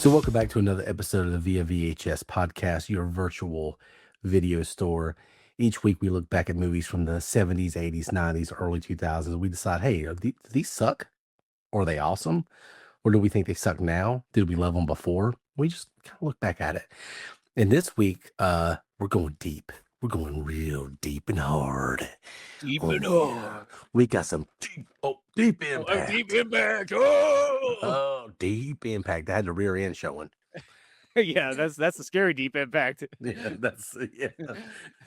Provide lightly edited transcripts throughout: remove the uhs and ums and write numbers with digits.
So, welcome back to another episode of the VIA VHS podcast, your virtual video store. Each week, we look back at movies from the 70s, 80s, 90s, early 2000s. We decide, hey, do these suck? Or are they awesome? Or do we think they suck now? Did we love them before? We just kind of look back at it. And this week, we're going deep. We're going real deep and hard. Deep Oh, and yeah. hard. We got some deep Deep impact. impact. Oh, Oh, deep impact. I had the rear end showing. yeah, that's a scary deep impact. Yeah, yeah.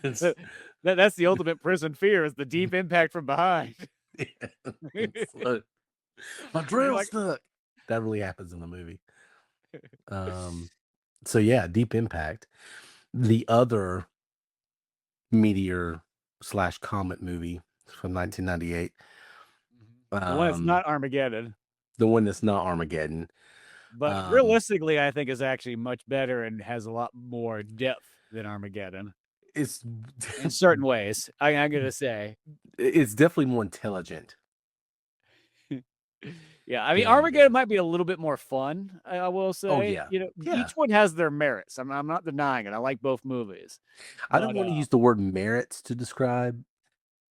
It's, That, that's the ultimate prison fear is the deep impact from behind. yeah. It's like, my You're drill like, stuck. That really happens in the movie. Um, so yeah, deep impact. The other meteor slash comet movie from 1998. the one that's Um, not Armageddon, the one that's not Armageddon. but Um, realistically, I think is actually much better and has a lot more depth than Armageddon it's in certain ways. I'm gonna say, it's definitely more intelligent yeah. I mean, than Armageddon Armageddon. might be a little bit more fun. I will Oh say, yeah, each yeah. one has their merits. I'm not denying it. I like both movies, I don't but want to use the word merits to describe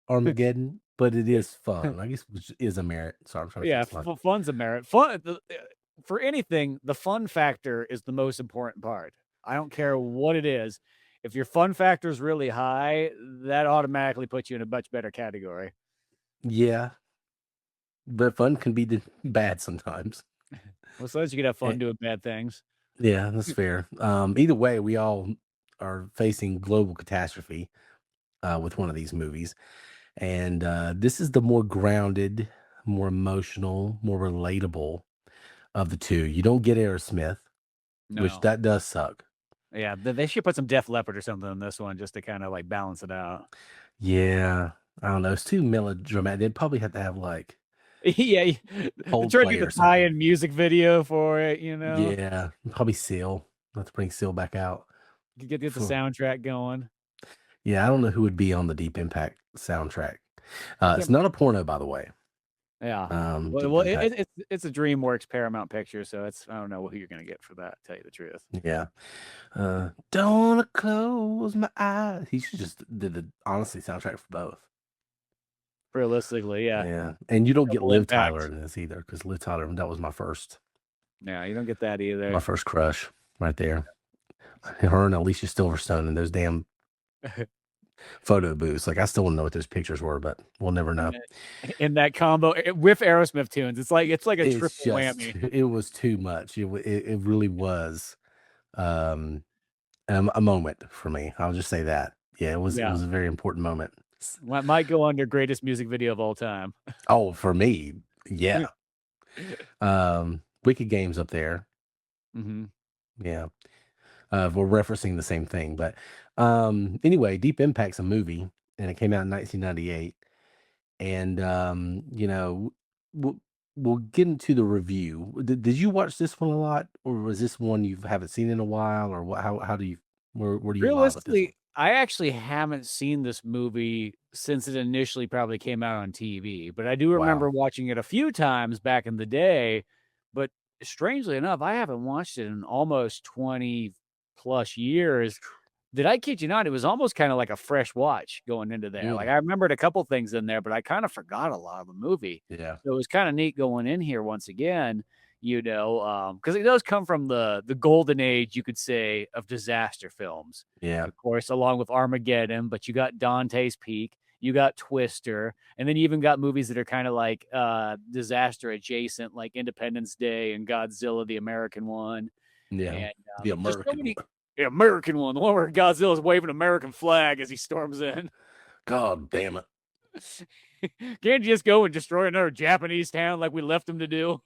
Armageddon, but it is fun. I guess which is a merit. Sorry, I'm trying to say yeah, it's fun. fun's a merit. Fun for anything, the fun factor is the most important part. I don't care what it is. If your fun factor is really high, that automatically puts you in a much better category. Yeah, but fun can be bad sometimes. Well, so as you can have Eh, fun doing bad things. yeah, that's fair. Either way, we all are facing global catastrophe with one of these movies, and this is the more grounded, more emotional, more relatable of the two. You don't get Aerosmith, which No. that does suck. Yeah, they should put some Def Leppard or something in this one just to kind of like balance it out. Yeah, I don't know. It's too melodramatic. They'd probably have to have like Yeah, they tried to do Coldplay the or something. tie-in music video for it. Yeah, probably Seal. Let's bring Seal back out. Get the soundtrack going. Yeah, I don't know who would be on the Deep Impact soundtrack. I It's can't. not a porno, by the way. Yeah. Deep Impact. It's a DreamWorks Paramount picture, so it's I don't know who you're gonna get for that, to tell you the truth. Yeah. Don't wanna close my eyes. He should just did the honestly soundtrack for both. Realistically, yeah. Yeah, and you don't get Double Liv Tyler impact. in this either because Liv Tyler that was Yeah, you don't get that my either. first crush right there. Her and Alicia Silverstone in those damn photo booths. Like I still don't know what those pictures were, but we'll never know. In that combo with Aerosmith tunes, it's like a It's triple just whammy. it was too much. It really was um a moment for me. I'll just say that. Yeah, it Yeah. was a very important moment. Might go under greatest music video of all time. Oh, for me, yeah. Wicked Games up there. Mhm. Yeah. We're referencing the same thing, but anyway, Deep Impact's a movie and it came out in 1998 and we'll, we'll get into the review. Did you watch this one a lot or was this one you haven't seen in a while or what how do you where do you lie with this one? Realistically, I actually haven't seen this movie since it initially probably came out on TV, but I do remember Wow. watching it a few times back in the day, but strangely enough, I haven't watched it in almost 20 plus years. Did I kid you not? It was almost kinda like a fresh watch going into there. Like, Mm, I remembered a couple things in there, but I kinda forgot a lot of the movie. yeah. So it was kinda neat going in here once again, because it does come from the golden age, you could say, of disaster films. Yeah. Of course, along with Armageddon, but you got Dante's Peak, you got Twister, and then you even got movies that are kinda like, disaster adjacent, like Independence Day and Godzilla, the American one, Yeah. and, The just so American many. one. The American one, the one where Godzilla's waving an American flag as he storms in. God damn it. Can't you just go and destroy another Japanese town like we left him to do?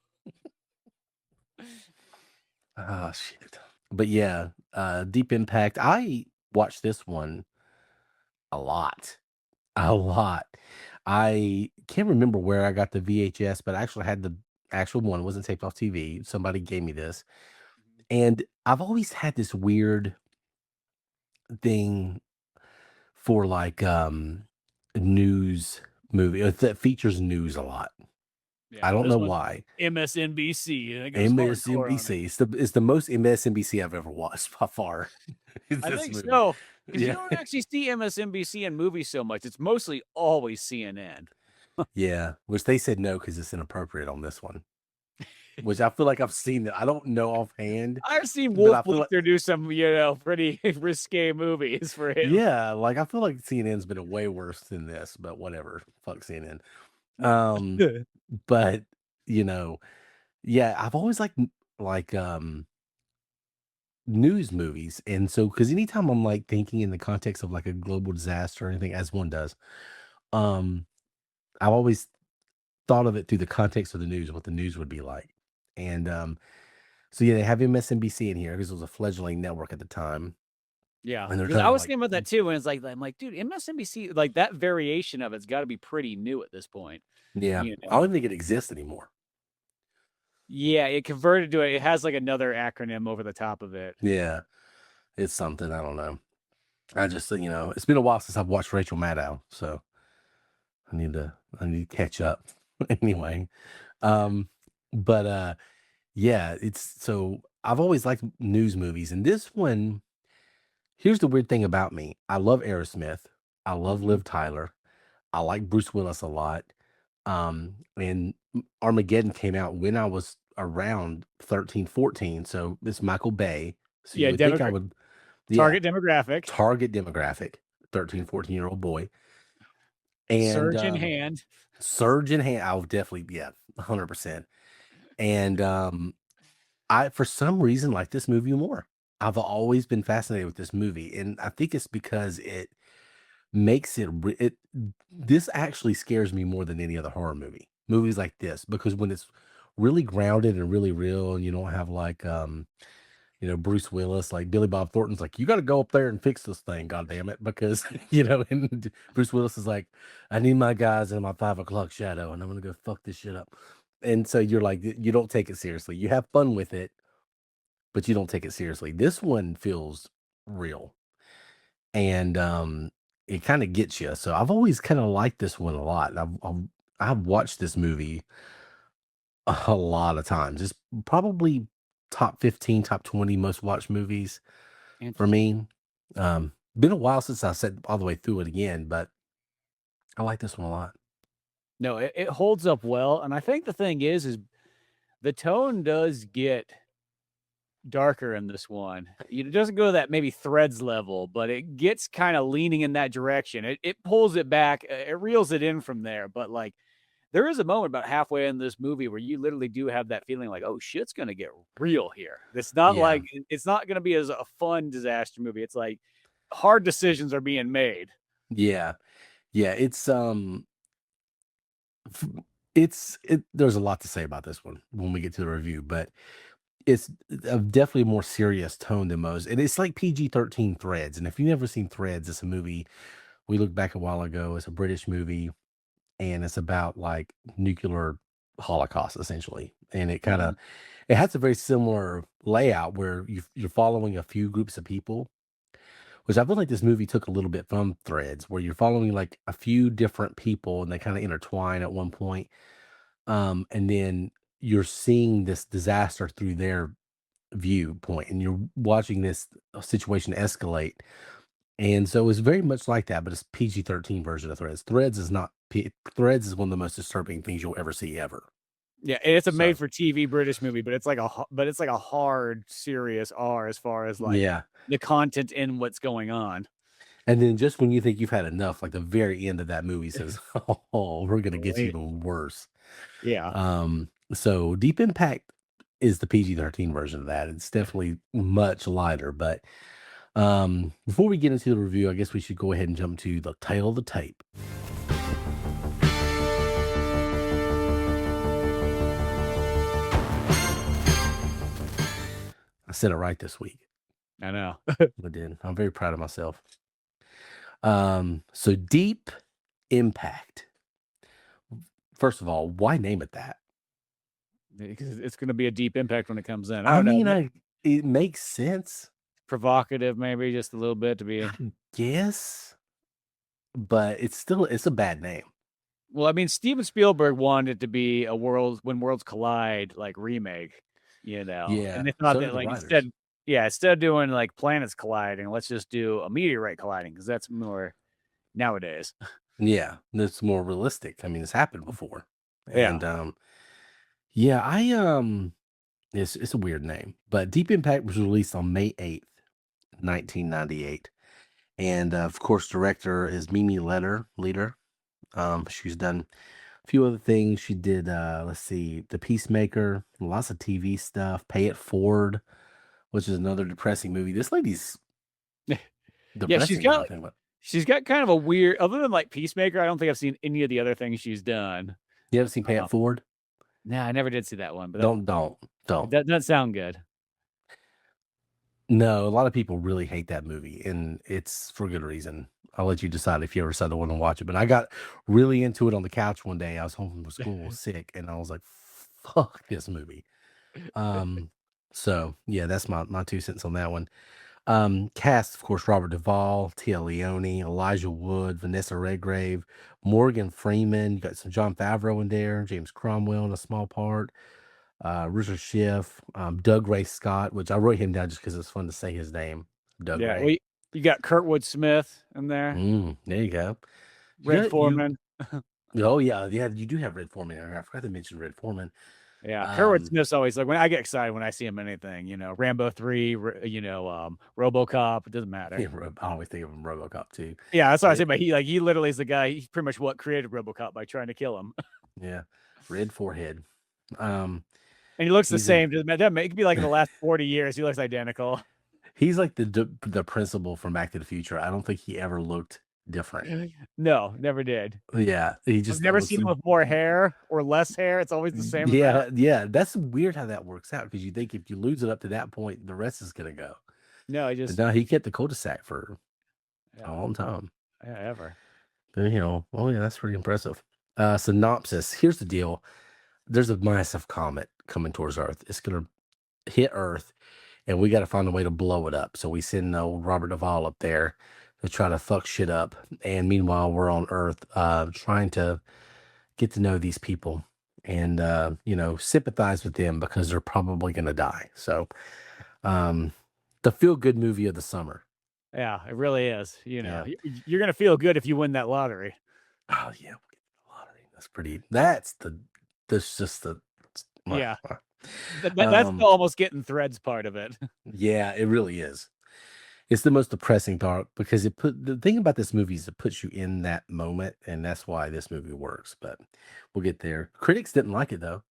Ah, shit. But yeah, Deep Impact. I watched this one a lot. A lot. I can't remember where I got the VHS, but I actually had the actual one. It wasn't taped off TV. Somebody gave me this. And I've always had this weird thing for like news movie that features news a lot. I Yeah, don't this know one's why. MSNBC, and it goes hardcore on it. MSNBC. It's the most MSNBC I've ever watched by far. It's I this think movie. so, because you Yeah. don't actually see MSNBC in movies so much. It's mostly always CNN. Yeah. Which they said no because it's inappropriate on this one. Which I feel like I've seen that. I don't know offhand, I've seen but Wolf I feel like Blitzer do some, pretty risque movies for him. yeah, like I feel like CNN's been way worse than this, but whatever. Fuck CNN. Um, but you know, yeah, I've always like news movies. And so because anytime I'm like thinking in the context of like a global disaster or anything, as one does, um, I've always thought of it through the context of the news, what the news would be like. And so yeah, they have MSNBC in here because it was a fledgling network at the time. Yeah, And they're because trying I to was like thinking about that too, and it's like I'm like, dude, MSNBC, like that variation of it's got to be pretty new at this point. yeah, You I know? don't even think it exists anymore. Yeah, it converted to it has like another acronym over the top of it. Yeah, it's something. I don't know. I just, it's been a while since I've watched Rachel Maddow, so I need to catch up anyway. Um, but yeah, so I've always liked news movies, and this one, here's the weird thing about me. I love Aerosmith. I love Mhm. Liv Tyler. I like Bruce Willis a lot. And Armageddon came out when I was around 13, 14. So it's Michael Bay. So you Yeah, would think I would, yeah, target demographic, target demographic, 13, 14-year-old boy. And surge in hand. surge in hand, I'll definitely, yeah, 100%. And I, for some reason, like this movie more. I've always been fascinated with this movie. And I think it's because it makes it this actually scares me more than any other horror movies like this, because when it's really grounded and really real, and you don't have like Bruce Willis, like Billy Bob Thornton's like, you got to go up there and fix this thing, god damn it, because and Bruce Willis is like, I need my guys in my 5 o'clock shadow and I'm gonna go fuck this shit up. And so you're like, you don't take it seriously, you have fun with it, but you don't take it seriously. This one feels real, and it kind of gets you. So I've always kind of liked this one a lot. I've watched this movie a lot of times. It's probably top 15, top 20 most watched movies for Interesting. me. Been a while since I sat all the way through it again, but I like this one a lot. No, it holds up well, and I think the thing is the tone does get darker in this one. It doesn't go to that maybe Threads level, but it gets kind of leaning in that direction. It pulls it back, it reels it in from there. But like, there is a moment about halfway in this movie where you literally do have that feeling like, oh, shit's gonna get real here. It's not Yeah, like it's not gonna be as a fun disaster movie. It's like hard decisions are being made. yeah, yeah. F- There's a lot to say about this one when we get to the review, but it's definitely a more serious tone than most. And it's like PG-13 Threads. And if you've never seen Threads, it's a movie we looked back a while ago. It's a British movie, and it's about like nuclear holocaust essentially. And Mhm. it has a very similar layout where you're following a few groups of people, which I feel like this movie took a little bit from Threads, where you're following like a few different people and they kind of intertwine at one point. And then you're seeing this disaster through their viewpoint, and you're watching this situation escalate. And so it's very much like that, but it's PG-13 version of Threads. Threads is one of the most disturbing things you'll ever see ever. Yeah, and it's a So made-for-TV British movie, but it's like a hard, serious R as far as like yeah. the content in what's going on. And then just when you think you've had enough, like the very end of that movie says, "Oh, we're gonna get you Wait. even worse." Yeah. So Deep Impact is the PG-13 version of that. It's definitely much lighter, but before we get into the review, I guess we should go ahead and jump to the tail of the tape. I said it right this week. I know. I did. I'm very proud of myself. So Deep Impact. First of all, why name it that? Because it's gonna be a deep impact when it comes in. I I don't know, mean, it makes sense, provocative maybe just a little bit to be I guess, but it's a bad name. Well, I mean, Steven Spielberg wanted it to be a When Worlds Collide like remake, Yeah, and they thought so that did the like writers. instead of doing like planets colliding, let's just do a meteorite colliding because that's more nowadays. Yeah, that's more realistic. I mean, it's happened before. Yeah, And yeah, it's a weird name, but Deep Impact was released on May 8th, 1998. And of course, director is Mimi Leader. She's done a few other things. She did let's see, The Peacemaker, lots of TV stuff, Pay It Forward, which is another depressing movie. This lady's yeah. depressing now, I think. She's got kind of a weird. Other than like Peacemaker, I don't think I've seen any of the other things she's done. You haven't seen Pay Uh, It Forward? nah, I never did see that one, but Don't. that doesn't sound good. No, a lot of people really hate that movie, and it's for good reason. I'll let you decide if you ever decide to want to watch it. But I got really into it on the couch one day. I was home from school sick, and I was like, "Fuck this movie." So yeah, that's my 2 cents on that one. Cast, of course, Robert Duvall, Tia Leone, Elijah Wood, Vanessa Redgrave, Morgan Freeman. You got some John Favreau in there, James Cromwell in a small part, Richard Schiff, Doug Ray Scott, which I wrote him down just because it's fun to say his name, Doug Yeah, Ray. you got Kurtwood Smith in there, There you go. Red Foreman. Oh yeah, you do have Red Foreman in there. I forgot to mention Red Foreman. Yeah, Kurtwood Um, Smith's always like when I get excited when I see him in anything, Rambo 3, RoboCop, it doesn't matter. yeah, I always think of him RoboCop too. Yeah, that's what I say. Red, But he literally is the guy. He's pretty much what created RoboCop by trying to kill him, yeah, red forehead. Um, and he looks the he's in. same. It could be like in the last 40 years, he looks identical. He's like the principal from Back to the Future. I don't think he ever looked different. No, never did. Yeah, he I've just never looks. seen him with more hair or less hair. It's always the same amount. Yeah. That's weird how that works out because you think if you lose it up to that point, the rest is gonna go. No, I But just no, he kept the cul-de-sac for a yeah, long time. yeah, ever. But, well, yeah, that's pretty impressive. Synopsis. Here's the deal. There's a massive comet coming towards Earth. It's gonna hit Earth, and we got to find a way to blow it up. So we send old Robert Duvall up there to try to fuck shit up. And meanwhile, we're on Earth, trying to get to know these people and sympathize with them because they're probably gonna die. So, um, the feel good movie of the summer. Yeah, it really is. Yeah. You're gonna feel good if you win that lottery. Oh yeah, we'll get the lottery. That's pretty. That's just the. Yeah, uh, that's the almost getting threads part of it. Yeah, it really is. It's the most depressing part because the thing about this movie is it puts you in that moment, and that's why this movie works. But we'll get there. Critics didn't like it though.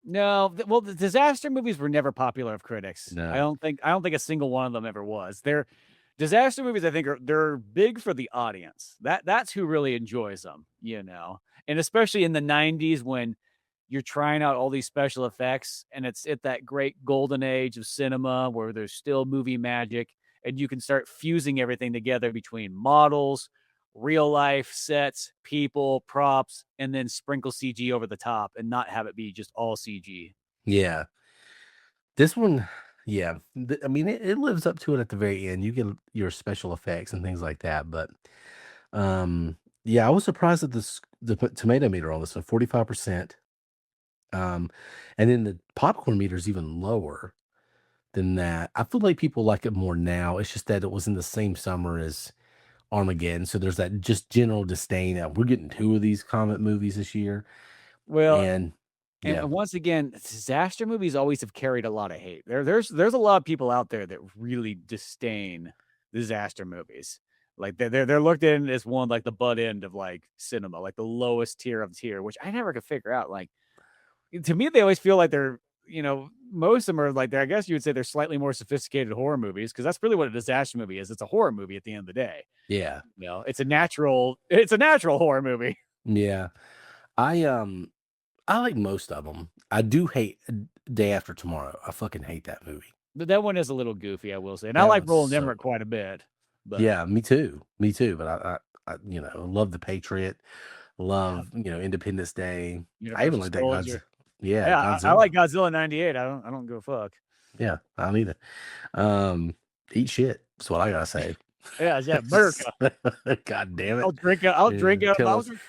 No, well, the disaster movies were never popular of critics. I No. don't think I don't think a single one of them ever was. They're disaster movies. I think they're big for the audience. That's who really enjoys them. And especially in the '90s when you're trying out all these special effects, and it's at that great golden age of cinema where there's still movie magic, and you can start fusing everything together between models, real life sets, people, props, and then sprinkle CG over the top and not have it be just all CG. Yeah. This one, yeah. I mean, it lives up to it at the very end. You get your special effects and things like that, but yeah, I was surprised that the tomato meter on this one 45%. And then the popcorn meter is even lower than that. I feel like people like it more now. It's just that it was in the same summer as Armageddon, so there's that just general disdain. We're getting two of these comet movies this year, Well, and yeah, and once again, disaster movies always have carried a lot of hate. There's a lot of people out there that really disdain disaster movies. Like they're looked in as one like the butt end of like cinema, like the lowest tier of tier, which I never could figure out. Like to me, they always feel like most of them are like I guess you would say they're slightly more sophisticated horror movies because that's really what a disaster movie is. It's a horror movie at the end of the day. yeah, It's a natural horror movie. yeah. I I like most of them. I do hate Day After Tomorrow. I fucking hate that movie. But that one is a little goofy, I will say. And I That like one's Roland so Emmerich quite a bit. But yeah, me too, me too. But I love The Patriot. yeah, Love Independence Day. I even Universal like that God's Soldier. yeah Yeah, I Godzilla. like Godzilla '98. I don't give a fuck. Yeah, I don't either. Eat shit. That's what I gotta say. Yeah, America. God damn it. I'll drink out. Tell I'll us. drink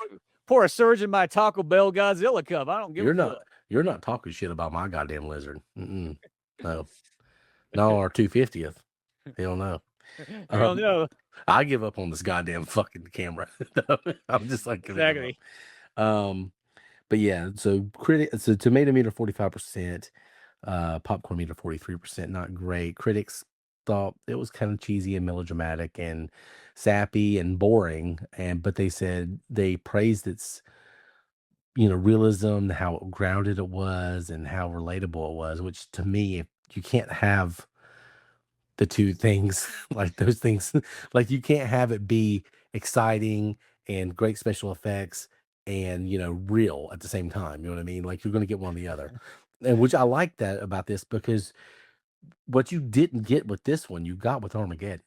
pour a surge in my Taco Bell Godzilla cup. I don't give a fuck. You're not talking shit about my goddamn lizard. Mm-mm. No, no, our 250th. Hell no. Hell no. I give up on this goddamn fucking camera. I'm just like gonna give Exactly. up. But yeah, so tomato meter 45%, popcorn meter 43%, not great. Critics thought it was kind of cheesy and melodramatic and sappy and boring, but they said they praised its realism, how grounded it was, and how relatable it was. Which to me, if you can't have the two things like those things, like you can't have it be exciting and great special effects and real at the same time. You know what I mean? Like you're going to get one or the other, and which I like that about this because what you didn't get with this one, you got with Armageddon.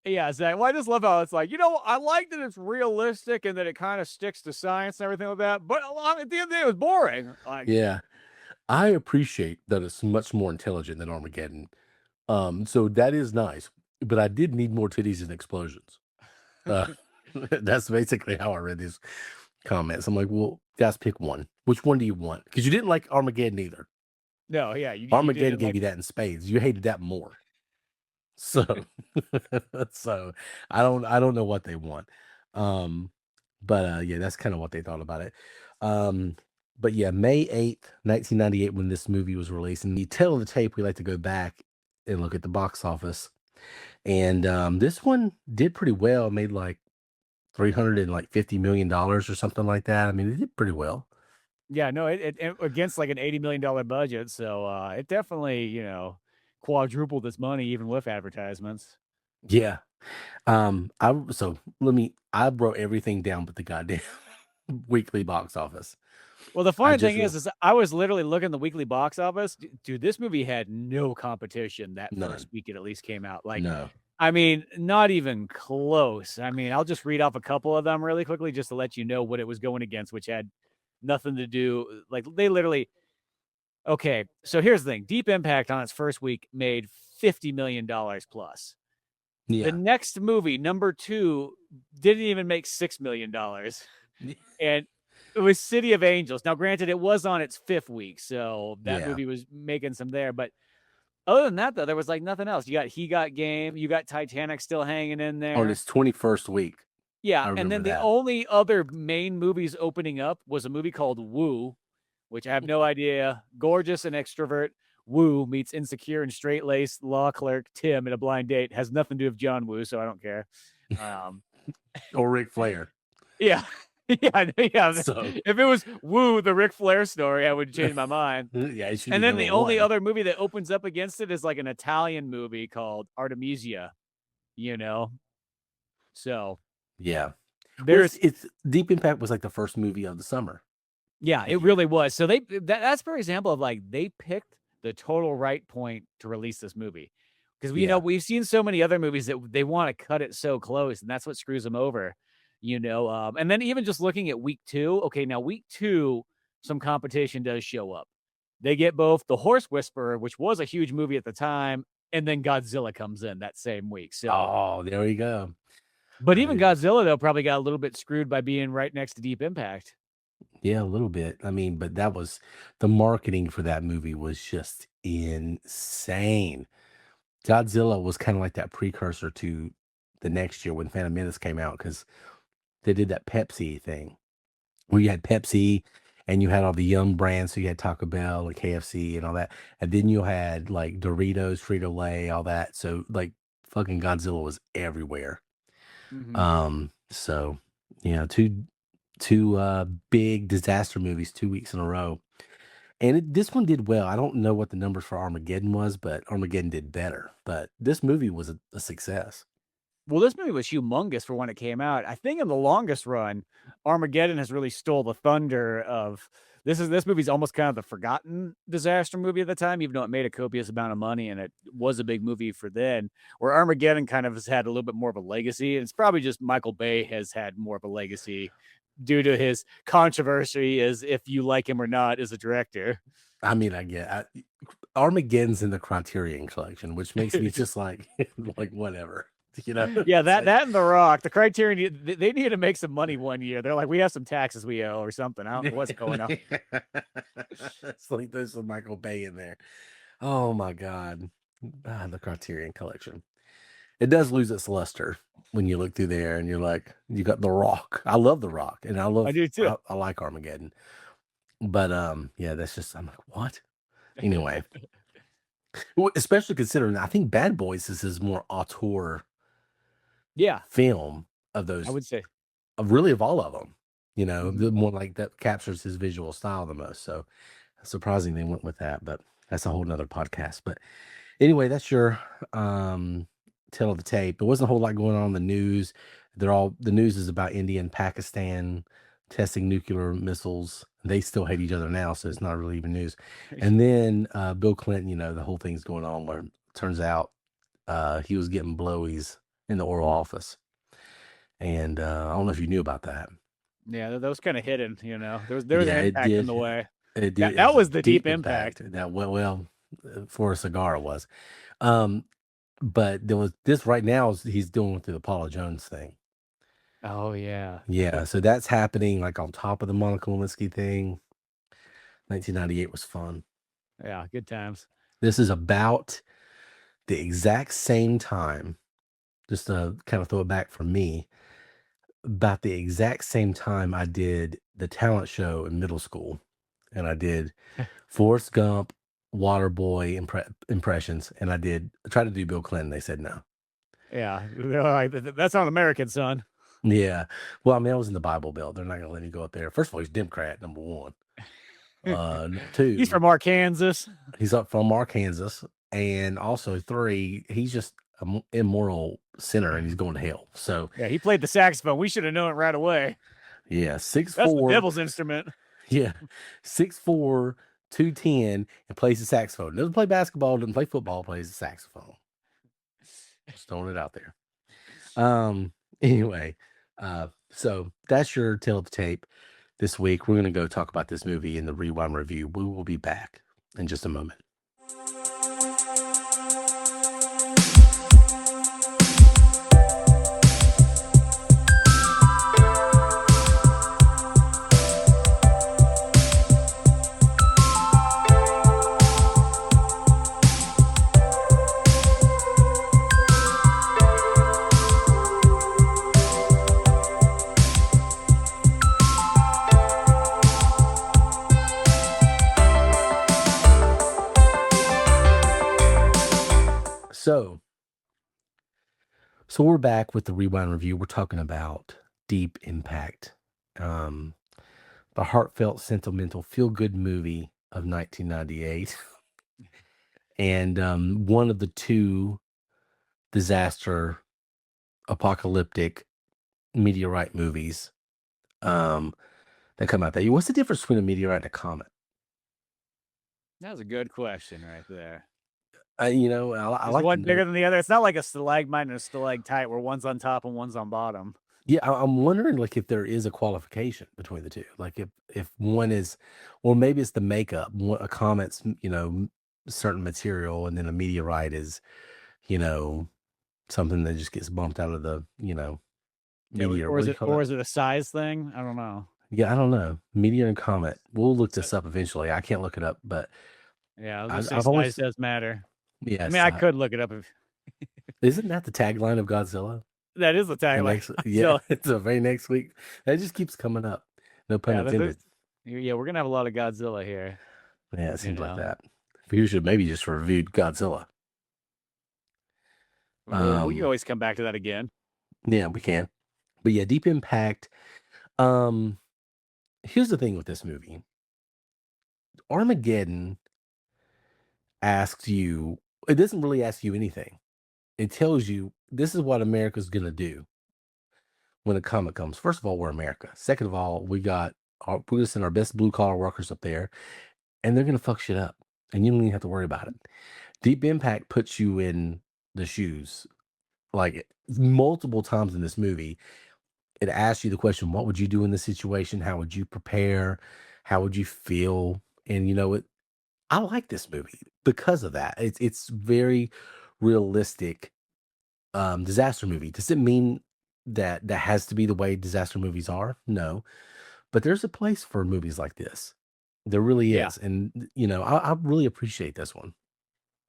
Yeah, exactly. Well, I just love how it's like, I like that it's realistic and that it kind of sticks to science and everything like that. But at the end of the day, it was boring. Like, Yeah, I appreciate that it's much more intelligent than Armageddon. So that is nice, but I did need more titties and explosions. Uh, that's basically how I read these comments. I'm like, well, guys, pick one. Which one do you want? Because you didn't like Armageddon either. no, yeah, you Armageddon didn't gave like. you that in spades. You hated that more. So, so I don't know what they want. But yeah, that's kind of what they thought about it. But yeah, May 8th, 1998, when this movie was released, and the tail of the tape, we like to go back and look at the box office. And this one did pretty well, made like $350 million or something like that. I mean, it did pretty well. Yeah, no, it against like an $80 million budget, so it definitely quadrupled its money even with advertisements. Yeah. I wrote everything down but the goddamn weekly box office. Well, the I funny just thing wrote is I was literally looking at the weekly box office. Dude, this movie had no competition that first none. week it at least came out. Like, No. I mean, not even close. I mean, I'll just read off a couple of them really quickly just to let you know what it was going against, which had nothing to do. Like, they literally. Okay, so here's the thing: Deep Impact on its first week made $50 million plus. The Yeah. next movie, number 2, didn't even make $6 million. And it was City of Angels. Now, granted, it was on its 5th week, so that Yeah. movie was making some there. But other than that, though, there was like nothing else. You got He Got Game. You got Titanic still hanging in On there. its 21st week. Yeah, I and remember then the that. only other main movies opening up was a movie called Woo, which I have no idea. Gorgeous and extrovert. Woo meets insecure and straight-laced law clerk Tim in a blind date. Has nothing to do with John Woo, so I don't care. Or Ric Flair. Yeah. Yeah. So If it was Woo, the Ric Flair story, I would change my mind. yeah, it should And be then the number only one. other movie that opens up against it is like an Italian movie called Artemisia, So Yeah. Well, there's it's Deep Impact was like the first movie of the summer. Yeah, that it year. really was. So that's for example of like they picked the total right point to release this movie. Because Yeah. we've seen so many other movies that they want to cut it so close, and that's what screws them over. And then even just looking at week 2, okay, now week 2, some competition does show up. They get both The Horse Whisperer, which was a huge movie at the time, and then Godzilla comes in that same week. So, Oh, there you go. but I even didn't. Godzilla though probably got a little bit screwed by being right next to Deep Impact. Yeah, a little bit. I mean, but that was the marketing for that movie was just insane. Godzilla was kind of like that precursor to the next year when Phantom Menace came out because they did that Pepsi thing where you had Pepsi and you had all the Yum brands. So you had Taco Bell and KFC and all that. And then you had like Doritos, Frito Lay, all that. So like fucking Godzilla was everywhere. Mhm. So yeah, two big disaster movies 2 weeks in a row. And this one did well. I don't know what the numbers for Armageddon was, but Armageddon did better. But this movie was a success. Well, this movie was humongous for when it came out. I think in the longest run, Armageddon has really stole the thunder of this movie's almost kind of the forgotten disaster movie at the time, even though it made a copious amount of money and it was a big movie for then. Where Armageddon kind of has had a little bit more of a legacy. And it's probably just Michael Bay has had more of a legacy due to his controversy as if you like him or not as a director. I mean, Armageddon's in the Criterion collection, which makes me just like like whatever. You know, Yeah, it's like that and The Rock. The Criterion, they need to make some money one year. They're like, we have some taxes we owe or something. I don't know what's going on. it's like there's some Michael Bay in there. Oh my God. The Criterion Collection. It does lose its luster when you look through there and you're like, you got The Rock. I love The Rock and I do too. I like Armageddon. But yeah, that's just I'm like, what? Anyway, especially considering I think Bad Boys is his more auteur Yeah, film of I those, would say. of really of all of them. You know, Mhm. the more like that captures his visual style the most. So surprising they went with that, but that's a whole nother podcast. But anyway, that's your tale of the tape. There wasn't a whole lot going on in the news. The news is about India and Pakistan testing nuclear missiles. They still hate each other now, so it's not really even news. And then Bill Clinton, you know, the whole thing's going on where it turns out he was getting blowies in the Oval Office. And I don't know if you knew about that. Yeah, that was kind of hidden, you know. There was an Yeah, it impact in did. the way. It That did. It that was a was the deep deep impact. impact. That for a cigar it was. Um, but there was this right now is he's doing with the Apollo Jones thing. Oh yeah. Yeah, so that's happening like on top of the Monica Lewinsky thing. 1998 was fun. Yeah, good times. This is about the exact same time, just to kind of throw it back for me, about the exact same time I did the talent show in middle school. And I did Forrest Gump, Waterboy impressions, and I tried to do Bill Clinton. They said no. Yeah, they're like, that's not American, son. Yeah. Well, I mean, I was in the Bible Belt. They're not going to let me go up there. First of all, he's Democrat, number one. Number He's two, from Arkansas. he's up from Arkansas. And also, three, he's just an immoral sinner and he's going to hell. So, Yeah, he played the saxophone. We should have known it right away. yeah, six That's the four. devil's instrument. Yeah, 6'4", 210, and plays the saxophone. Doesn't play basketball, doesn't play football, plays the saxophone. Just throwing it out there. Anyway, so that's your tale of the tape. This week, we're going to go talk about this movie in the Rewind Review. We will be back in just a moment. So we're back with the Rewind Review. We're talking about Deep Impact, the heartfelt, sentimental, feel-good movie of 1998, and one of the two disaster, apocalyptic meteorite movies that come out that year. What's the difference between a meteorite and a comet? That's a good question right there. I Is like to one bigger know. than the other? It's not like a stalagmite and a stalactite where one's on top and one's on bottom. Yeah, I'm wondering like if there is a qualification between the two. Like if one is, or maybe it's the makeup. A comet's certain material, and then a meteorite is you know something that just gets bumped out of the Yeah, meteor. or What is do you it call that? a size thing? I don't know. Yeah, I don't know. Meteor and comet. We'll look So, this up eventually. I can't look it up, but yeah, I was gonna say I've size always does matter. I mean, yes. I could look it up if Isn't that the tagline of Godzilla? that is the The tagline. next, yeah, So it's the very next week. That just keeps coming up. No pun yeah, intended. yeah, we're gonna have a lot of Godzilla here. Yeah, it You seems like know, that. We should maybe just review Godzilla. we can always come back to that again. Yeah, we can. But yeah, Deep Impact. Um, Here's the thing with this movie. Armageddon asks you, it doesn't really ask you anything. It tells you this is what America's gonna do when a comet comes. First of all, we're America. Second of all, we're gonna send our best blue collar workers up there, and they're gonna fuck shit up. And you don't even have to worry about it. Deep Impact puts you in the shoes like multiple times in this movie. It asks you the question, what would you do in this situation? How would you prepare? How would you feel? And I like this movie because of that. It's very realistic disaster movie. Does it mean that that has to be the way disaster movies are? No, but there's a place for movies like this. There really Yeah. is, and you know, I really appreciate this one.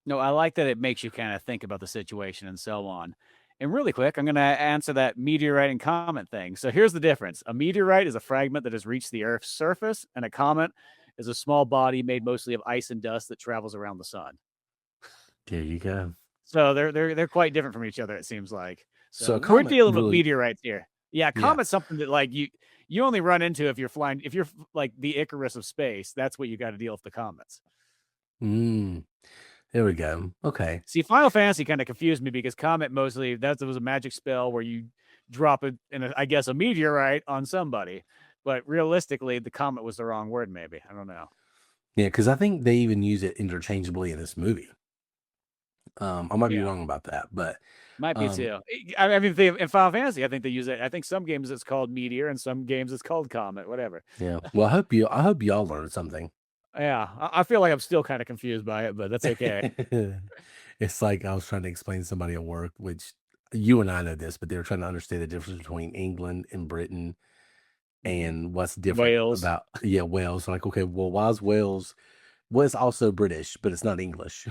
No, I like that it makes you kinda think about the situation and so on. And really quick, I'm gonna answer that meteorite and comet thing. So here's the difference. A meteorite is a fragment that has reached the Earth's surface, and a comet is a small body made mostly of ice and dust that travels around the sun. There you go. So they're quite different from each other, it seems like. So So a we're comet dealing with really, meteorites here. Yeah, yeah. comet's something that, like, you only run into if you're flying if you're like the Icarus of space, that's what you gotta deal with the comets. Mm, there we go. Okay. See, Final Fantasy kinda confused me because Comet mostly that was a magic spell where you drop it in a I guess, a meteorite on somebody, but realistically, the comet was the wrong word maybe, I don't know. Yeah, because I think they even use it interchangeably in this movie. I might be Yeah, wrong about that, but might be um, too. I mean, they in Final Fantasy, I think they use it I think some games it's called meteor and some games it's called comet, whatever. yeah. Well, I hope y'all learned something. Yeah, I feel like I'm still kinda confused by it, but that's okay. It's like I was trying to explain to somebody at work, which you and I know this, but they were trying to understand the difference between England and Britain Mhm. and what's different Whales. about, yeah, Wales. Like, okay, well, why is Wales? Well, it's also British, but it's not English.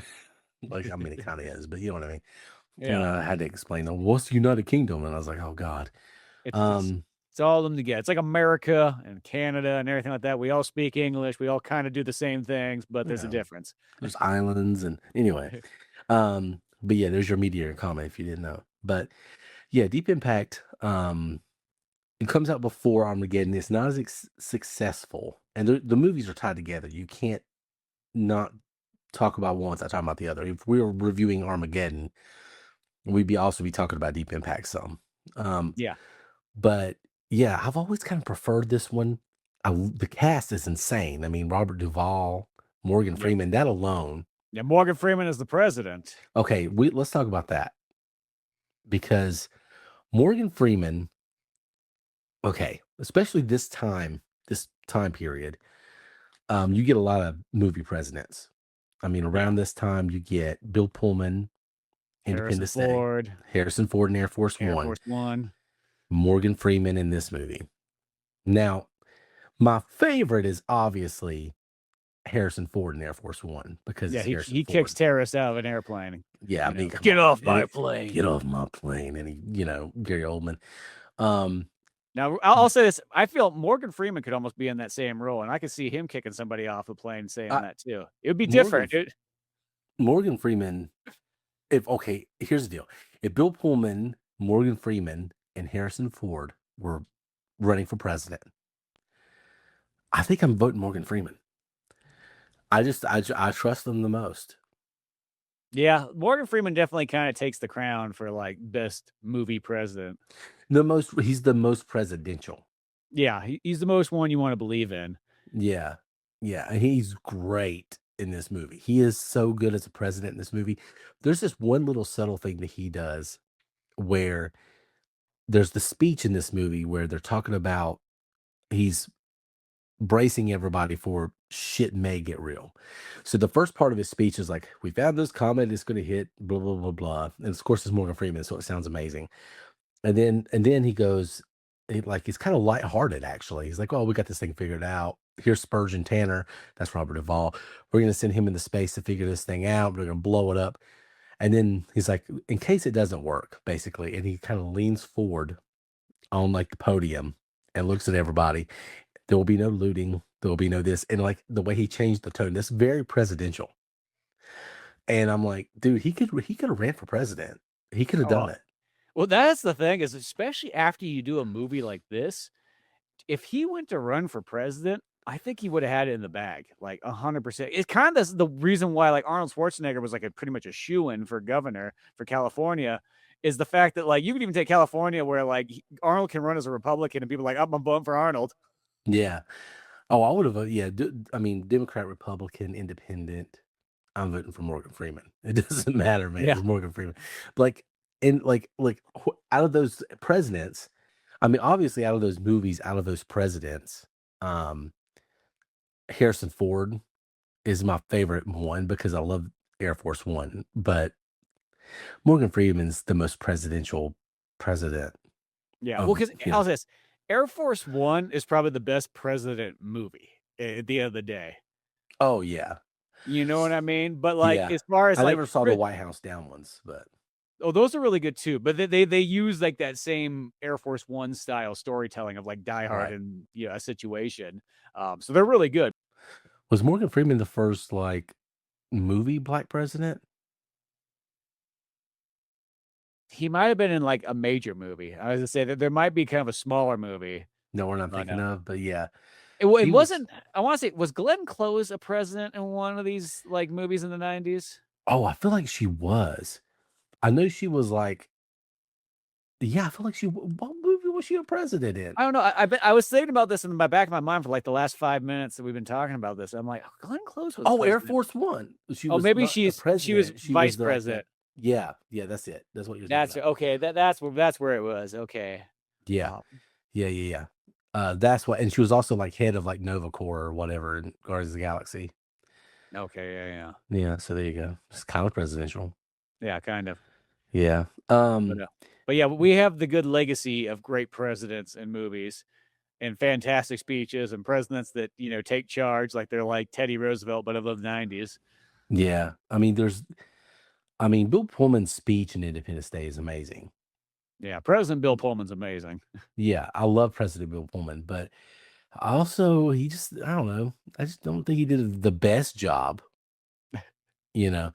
Like, I mean, it kind of is, but you know what I mean. And Yeah. I had to explain, them, what's the United Kingdom? And I was like, oh God. It's Um, it's all of them together. It's like America and Canada and everything like that. We all speak English. We all kinda do the same things, but there's a yeah, difference. there's islands and anyway. But yeah, there's your meteor and comet if you didn't know. But yeah, Deep Impact. It comes out before Armageddon. It's not as successful, and the movies are tied together. You can't not talk about one without talking about the other. If we were reviewing Armageddon, we'd be also be talking about Deep Impact some. Um, Yeah. but yeah, I've always kind of preferred this one. The cast is insane. I mean, Robert Duvall, Morgan Yep. Freeman, that alone. Yeah, Morgan Freeman is the president. Okay, let's talk about that because Morgan Freeman. Okay, especially this time period. You get a lot of movie presidents. I mean, Yeah. around this time, you get Bill Pullman, Harrison Independence Day, Ford, Harrison Ford in Air Force Air One, Force One. Morgan Freeman in this movie. Now, my favorite is obviously Harrison Ford in Air Force One because Yeah, it's Harrison he kicks Ford. terrorists out of an airplane, Yeah, I mean, come "Get on, off my plane." get off my plane, and he, Gary Oldman. Um, Now, I'll say this, I feel Morgan Freeman could almost be in that same role, and I could see him kicking somebody off a plane saying I, that too. It would be Morgan different. It Morgan Freeman. If okay, here's the deal: if Bill Pullman, Morgan Freeman, and Harrison Ford were running for president, I think I'm voting Morgan Freeman. I trust them the most. Yeah, Morgan Freeman definitely kinda takes the crown for, like, best movie president. He's the most presidential. Yeah, he's the most one you wanna believe in. Yeah. Yeah, and he's great in this movie. He is so good as a president in this movie. There's this one little subtle thing that he does where there's the speech in this movie where they're talking about he's bracing everybody for shit may get real. So the first part of his speech is like, "We found this comet, it's gonna hit blah blah blah blah." And of course it's Morgan Freeman, so it sounds amazing. And then he goes, he's kind of lighthearted actually. He's like, "Oh, we got this thing figured out. Here's Spurgeon Tanner, that's Robert Duvall. We're gonna send him into space to figure this thing out. We're gonna blow it up." And then he's like, "In case it doesn't work," basically, and he kind of leans forward on like the podium and looks at everybody. There will be no looting. There will be no this. And like the way he changed the tone, that's very presidential. And I'm like, dude, he could have ran for president. He could have Oh, done it. well, that's the thing is especially after you do a movie like this, if he went to run for president, I think he woulda had it in the bag, like, 100%. It's kinda the reason why, like, Arnold Schwarzenegger was, like, a pretty much a shoo-in for governor for California, is the fact that, like, you can even take California where, like, Arnold can run as a Republican and people are like, "I'm voting for Arnold." Yeah. Oh, I would have. Yeah. I mean, Democrat, Republican, Independent. I'm voting for Morgan Freeman. It doesn't matter, man. Yeah. It's Morgan Freeman. Like, and out of those presidents, I mean, obviously, out of those movies, out of those presidents, um, Harrison Ford is my favorite one because I love Air Force One. But Morgan Freeman's the most presidential president Yeah, well, of, because you know. how's this? Air Force One is probably the best president movie at the end of the day. Oh yeah, You know what I mean? But like yeah. as far as I like never saw the White House Down ones, but oh, those are really good too. But they use like that same Air Force One style storytelling of like Die Hard right. and a situation. So they're really good. Was Morgan Freeman the first like movie black president? He might have been in like a major movie. I was gonna say that there might be kind of a smaller movie. No, we're not But thinking of, but yeah, it he was. wasn't. I want to say was Glenn Close a president in one of these like movies in the 90s? Oh, I feel like she was. I know she was like. Yeah, I feel like she. What movie was she a president in? I don't know. I was thinking about this in my back of my mind for like the last 5 minutes that we've been talking about this. I'm like, oh, Glenn Close was Oh, Air president. Force One. She Oh, was maybe not a she was president. She vice was like the. president. Yeah, yeah, that's it. That's what you're thinking That's of. okay. That's where it was. Okay. Yeah, Um, yeah, yeah, yeah. That's what, and she was also like head of like Nova Corps or whatever in Guardians of the Galaxy. okay. Yeah. Yeah, so there you go. It's kind of presidential. Yeah. Kind of. Yeah. But, uh, but yeah, we have the good legacy of great presidents and movies and fantastic speeches and presidents that take charge like they're like Teddy Roosevelt, but of the 90s. Yeah. Bill Pullman's speech in Independence Day is amazing. Yeah, President Bill Pullman's amazing. Yeah, I love President Bill Pullman, but also I don't know. I just don't think he did the best job, you know.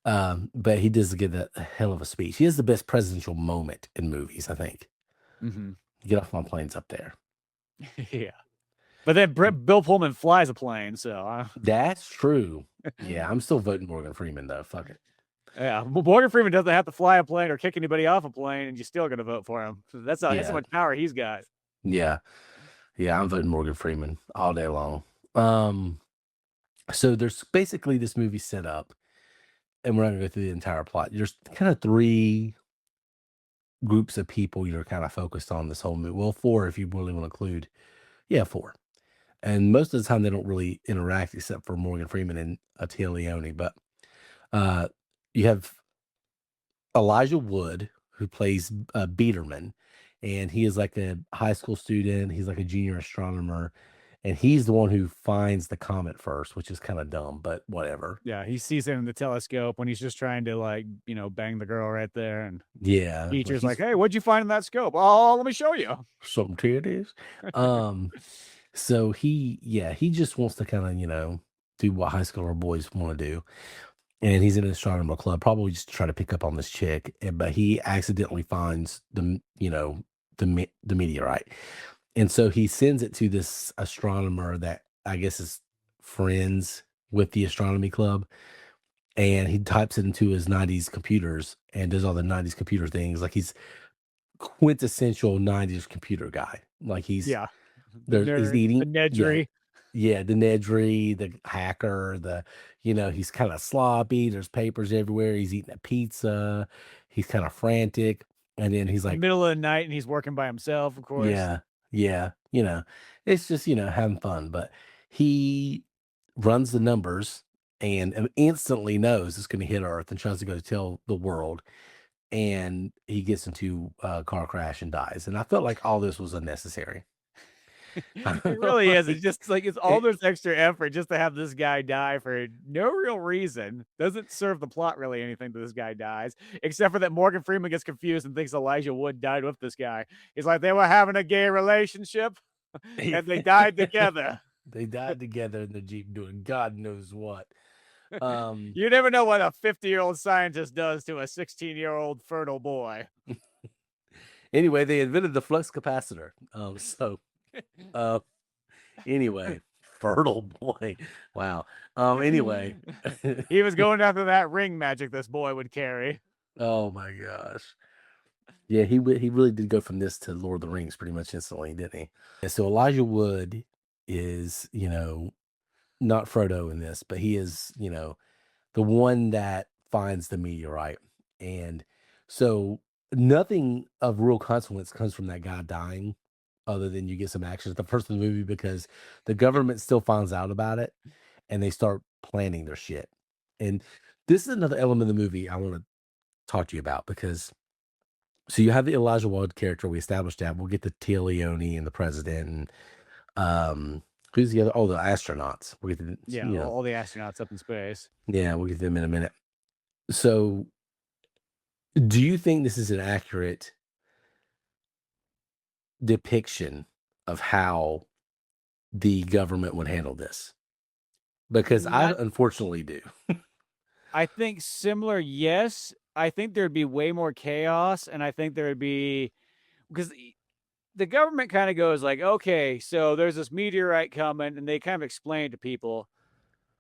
But he does get a hell of a speech. He has the best presidential moment in movies, I think. Hmm. Get off my plane's up there. Yeah, but then Bill Pullman flies a plane, so That's true. Yeah, I'm still voting Morgan Freeman though. Fuck it. yeah. Morgan Freeman doesn't have to fly a plane or kick anybody off a plane, and you're still going to vote for him. So that's how Yeah, much power he's got. yeah, yeah. I'm voting Morgan Freeman all day long. So there's basically this movie set up, and we're not gonna go through the entire plot. There's kind of three groups of people you're kind of focused on this whole movie. Well, four if you really want to include. Yeah, four. And most of the time they don't really interact except for Morgan Freeman and Attila Leone. But uh, you have Elijah Wood, who plays Biederman, and he is like a high school student. He's like a junior astronomer, and he's the one who finds the comet first, which is kind of dumb, but whatever. Yeah, he sees it in the telescope when he's just trying to like bang the girl right there, and Yeah, teacher's like, "Hey, what'd you find in that scope? Oh, let me show you." some titties. Um, so he just wants to kind of do what high schooler boys want to do, and he's in an astronomer club, probably just to try to pick up on this chick. But he accidentally finds the meteorite, and so he sends it to this astronomer that I guess is friends with the astronomy club, and he types it into his 90s computers and does all the 90s computer things. Like he's quintessential 90s computer guy. Like he's Yeah, the there, he's nerd, the eating, yeah, nedry. yeah, the Nedry, the hacker, he's kind of sloppy. There's papers everywhere. He's eating a pizza. He's kind of frantic. And then he's In the like, middle of the night, and he's working by himself, of course. yeah, yeah, it's just, having fun. But he runs the numbers and instantly knows it's going to hit Earth and tries to go tell the world. And he gets into a car crash and dies. And I felt like all this was unnecessary. It really is. It's just like it's all It, this extra effort just to have this guy die for no real reason. Doesn't serve the plot really anything that this guy dies, except for that Morgan Freeman gets confused and thinks Elijah Wood died with this guy. He's like, they were having a gay relationship and they died together. They died together in the Jeep doing God knows what. Um, You never know what a 50-year-old scientist does to a 16-year-old fertile boy. anyway, they invented the flux capacitor. Uh, anyway, fertile boy. Wow. Anyway. He was going after that ring magic this boy would carry. Oh my gosh. Yeah, he really did go from this to Lord of the Rings pretty much instantly, didn't he? And so Elijah Wood is, not Frodo in this, but he is, the one that finds the meteorite. And so nothing of real consequence comes from that guy dying, other than you get some action at the first of the movie because the government still finds out about it and they start planning their shit. And this is another element of the movie I want to talk to you about, because so you have the Elijah Wood character. We established that. We'll get the Tia Leone and the president and who's the other? Oh, the astronauts. We'll get the, Yeah, all the astronauts up in space. yeah, we'll get them in a minute. So, do you think this is an accurate depiction of how the government would handle this? Because I unfortunately do. I think similar, yes. I think there'd be way more chaos, and I think there would be, because the government kind of goes like, okay, so there's this meteorite coming, and they kind of explain to people.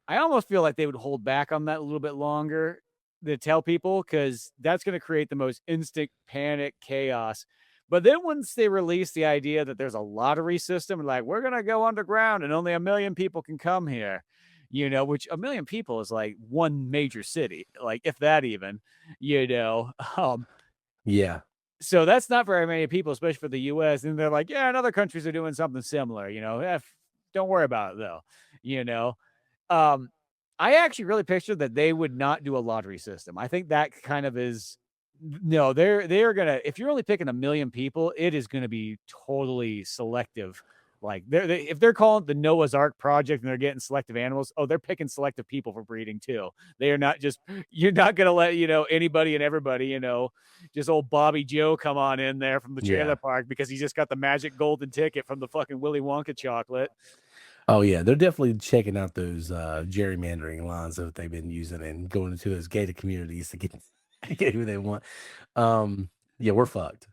I almost feel like they would hold back on that a little bit longer to tell people, because that's going to create the most instant panic chaos. But then once they release the idea that there's a lottery system, like we're going to go underground and only 1 million people can come here, which 1 million people is like one major city, like if that even, Yeah. So that's not very many people, especially for the US. And they're like, yeah, and other countries are doing something similar, don't worry about it though, um, I actually really pictured that they would not do a lottery system. I think that kind of is no, they're gonna, if you're only picking 1 million people, it is gonna be totally selective. Like if they're calling it the Noah's Ark project and they're getting selective animals, oh, they're picking selective people for breeding too. They are not just, you're not gonna let anybody and everybody, just old Bobby Joe come on in there from the trailer park because he just got the magic golden ticket from the fucking Willy Wonka chocolate. Oh yeah, they're definitely checking out those gerrymandering lines that they've been using and going into those gated communities to get who they want. Yeah, we're fucked.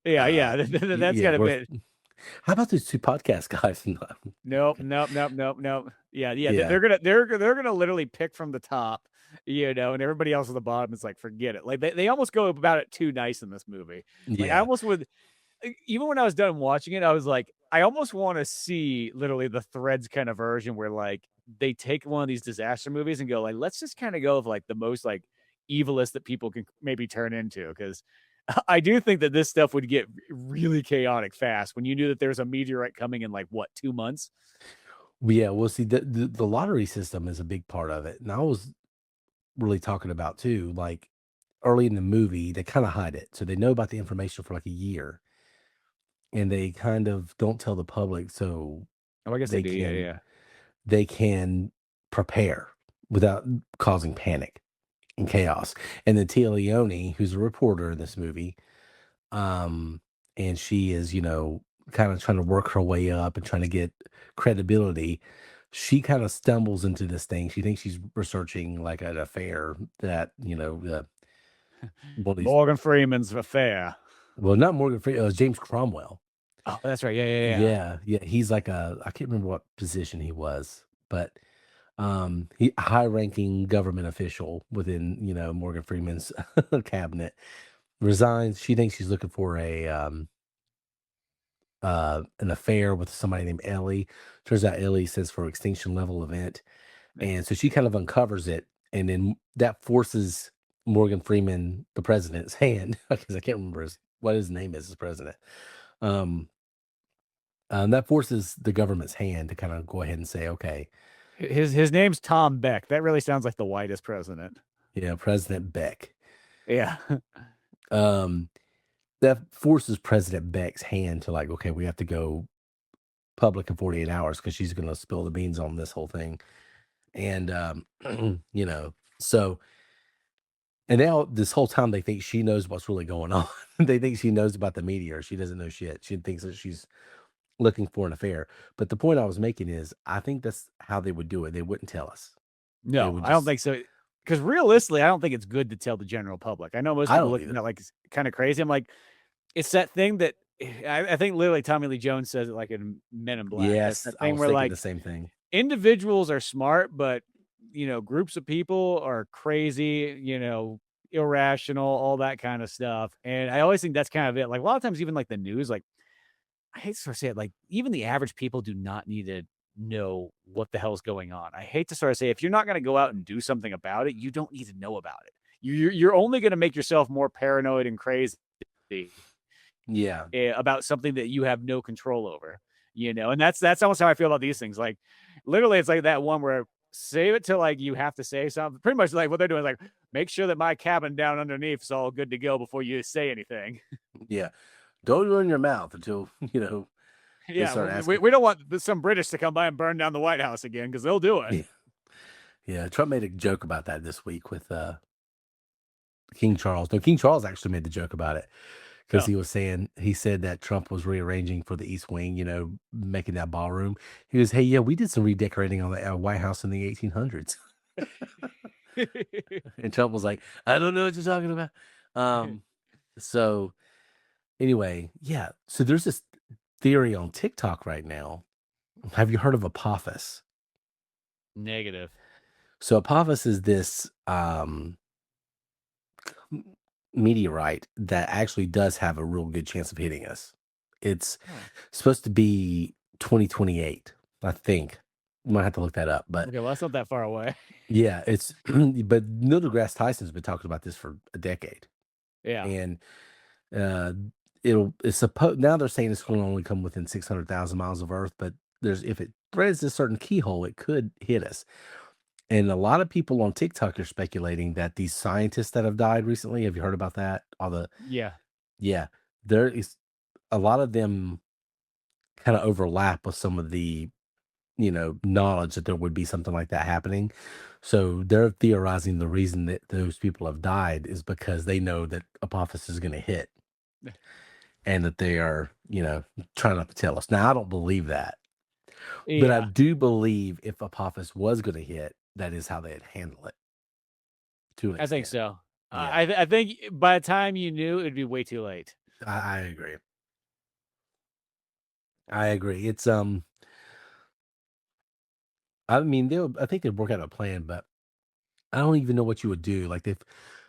Yeah. That's got a bit. How about those two podcast guys? Nope. Yeah. They're gonna literally pick from the top, and everybody else at the bottom is like, forget it. Like they almost go about it too nice in this movie. Like I almost would, even when I was done watching it, I was like, I almost want to see literally the Threads kind of version where like they take one of these disaster movies and go like, let's just kind of go of like the most like evilest that people can maybe turn into, because I do think that this stuff would get really chaotic fast when you knew that there's a meteorite coming in like what, 2 months? Yeah, well, see, the lottery system is a big part of it, and I was really talking about too. Like early in the movie, they kind of hide it, so they know about the information for like a year, and they kind of don't tell the public, so Oh, I guess they do. Yeah. they can prepare without causing panic and chaos. And then Tia Leone, who's a reporter in this movie, and she is, kind of trying to work her way up and trying to get credibility. She kind of stumbles into this thing. She thinks she's researching like an affair that, Morgan Freeman's affair. Well, not Morgan Freeman, it was James Cromwell. Oh, that's right. Yeah. He's like I can't remember what position he was, but he high ranking government official within, Morgan Freeman's cabinet, resigns. She thinks she's looking for an affair with somebody named Ellie. Turns out Ellie says for extinction level event. And so she kind of uncovers it, and then that forces Morgan Freeman, the president's hand, because I can't remember what his name is as president. That forces the government's hand to kind of go ahead and say, okay. His name's Tom Beck. That really sounds like the whitest president. Yeah, President Beck. Yeah. That forces President Beck's hand to like, okay, we have to go public in 48 hours because she's going to spill the beans on this whole thing. And, so, and now this whole time they think she knows what's really going on. They think she knows about the meteor. She doesn't know shit. She thinks that she's looking for an affair. But the point I was making is, I think that's how they would do it. They wouldn't tell us. No, I don't think so. Because realistically, I don't think it's good to tell the general public. I know most people look at that like it's kind of crazy. I'm like, it's that thing that I think literally Tommy Lee Jones says it like in Men in Black. Yes, that thing where like the same thing. Individuals are smart, but groups of people are crazy, irrational, all that kind of stuff. And I always think that's kind of it. Like a lot of times, even like the news, like I hate to sort of say it, like even the average people do not need to know what the hell's going on. I hate to sort of say, if you're not going to go out and do something about it, you don't need to know about it. You're only going to make yourself more paranoid and crazy. Yeah. About something that you have no control over, and that's almost how I feel about these things. Like literally it's like that one where save it till like you have to say something. Pretty much like what they're doing is like, make sure that my cabin down underneath is all good to go before you say anything. Yeah. Don't run your mouth until, they Yeah, start we, asking. we don't want some British to come by and burn down the White House again because they'll do it. Yeah. Yeah. Trump made a joke about that this week with King Charles. No, King Charles actually made the joke about it because Oh, he said that Trump was rearranging for the East Wing, making that ballroom. He goes, hey, yeah, we did some redecorating on the White House in the 1800s. And Trump was like, I don't know what you're talking about. So anyway, yeah. So there's this theory on TikTok right now. Have you heard of Apophis? negative. So Apophis is this meteorite that actually does have a real good chance of hitting us. It's Oh, supposed to be 2028, I think. You might have to look that up, but okay, well, that's not that far away. yeah, it's but Neil deGrasse Tyson's been talking about this for a decade, Yeah, and uh, it's supposed now they're saying it's going to only come within 600,000 miles of Earth, but if it threads this certain keyhole, it could hit us. And a lot of people on TikTok are speculating that these scientists that have died recently, have you heard about that? yeah, Yeah, there is a lot of them kind of overlap with some of the, knowledge that there would be something like that happening. So they're theorizing the reason that those people have died is because they know that Apophis is going to hit and that they are, trying not to tell us. Now, I don't believe that, but I yeah. do believe if Apophis was going to hit, that is how they'd handle it to an I think extent. so. Yeah, I think by the time you knew, it'd be way too late. I agree. I agree. I mean, I think they'd work out a plan, but I don't even know what you would do. Like they've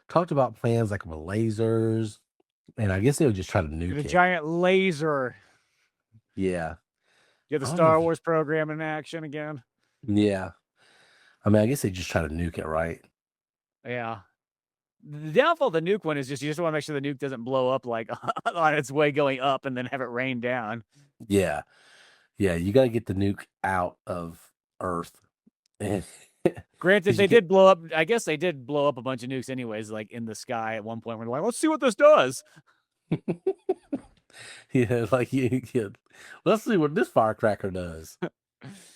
talked about plans like with lasers, and I guess they would just try to Get a nuke it. giant laser. Yeah. Get the I don't know Star if Wars program in action again. yeah. I mean, I guess they just try to nuke it, right? Yeah. The downfall of the nuke one is just you just want to make sure the nuke doesn't blow up like on its way going up and then have it rain down. Yeah. Yeah, you gotta get the nuke out of Earth. And Granted, 'cause you they can did blow up. I guess they did blow up a bunch of nukes, anyways, like in the sky at one point. We're like, let's see what this does. yeah, like yeah. Let's see what this firecracker does.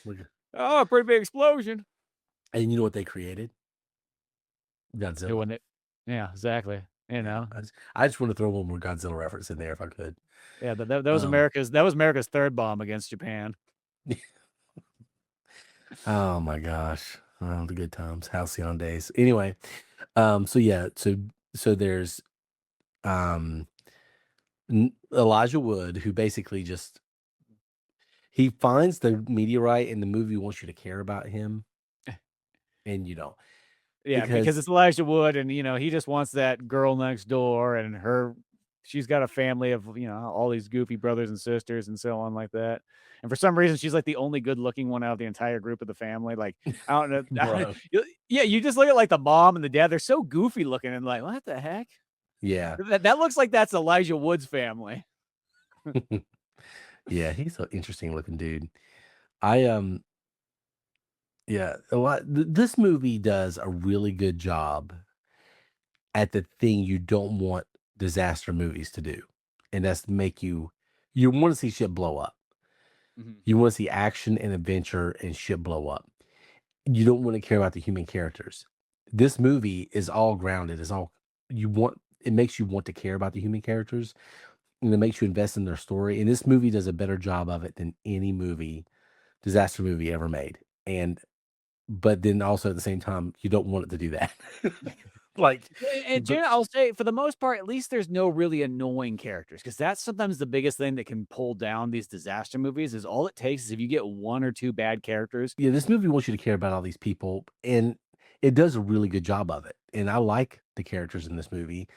Like, Oh, a pretty big explosion. and you know what they created? Who Godzilla. wouldn't it? Yeah, exactly. You Yeah. know, I just want to throw one more Godzilla reference in there if I could. yeah, that was Um America's third bomb against Japan. Oh my gosh. Oh, the good times, halcyon days. Anyway, so yeah, so there's um Elijah Wood who basically just he finds the meteorite and the movie wants you to care about him and you don't Yeah, because because it's Elijah Wood, and he just wants that girl next door, and she's got a family of all these goofy brothers and sisters and so on like that. And for some reason, she's like the only good-looking one out of the entire group of the family. Like I don't know, bro. yeah, you just look at like the mom and the dad; they're so goofy looking, and like what the heck? Yeah. That looks like that's Elijah Wood's family. Yeah, he's an interesting looking dude. I yeah, this movie does a really good job at the thing you don't want disaster movies to do. And that's make you want to see shit blow up. Mhm. You want to see action and adventure and shit blow up. You don't want to care about the human characters. This movie is all grounded. Is all you want. It makes you want to care about the human characters, and it makes you invest in their story. And this movie does a better job of it than any disaster movie ever made. And but then also at the same time, you don't want it to do that. like, And but I'll say for the most part, at least there's no really annoying characters because that's sometimes the biggest thing that can pull down these disaster movies. Is all it takes is if you get one or two bad characters. yeah, this movie wants you to care about all these people, and it does a really good job of it. And I like the characters in this movie,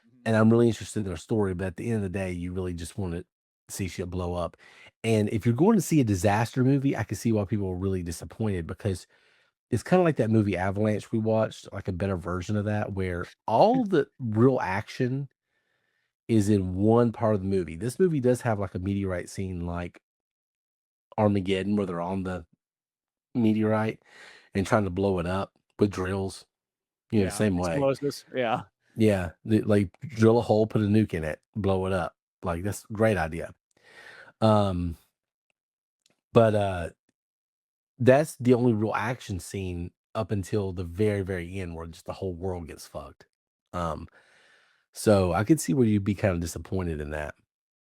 Mhm. and I'm really interested in their story. But at the end of the day, you really just want to see shit blow up. And if you're going to see a disaster movie, I can see why people are really disappointed because it's kind of like that movie Avalanche we watched, like a better version of that, where all the real action is in one part of the movie. This movie does have like a meteorite scene like Armageddon where they're on the meteorite and trying to blow it up with drills, You know, Yeah, same way. explosives. Yeah. Yeah, like drill a hole, put a nuke in it, blow it up. Like that's a great idea. Um, but that's the only real action scene up until the very, very end, where just the whole world gets fucked. Um, so I could see where you'd be kind of disappointed in that.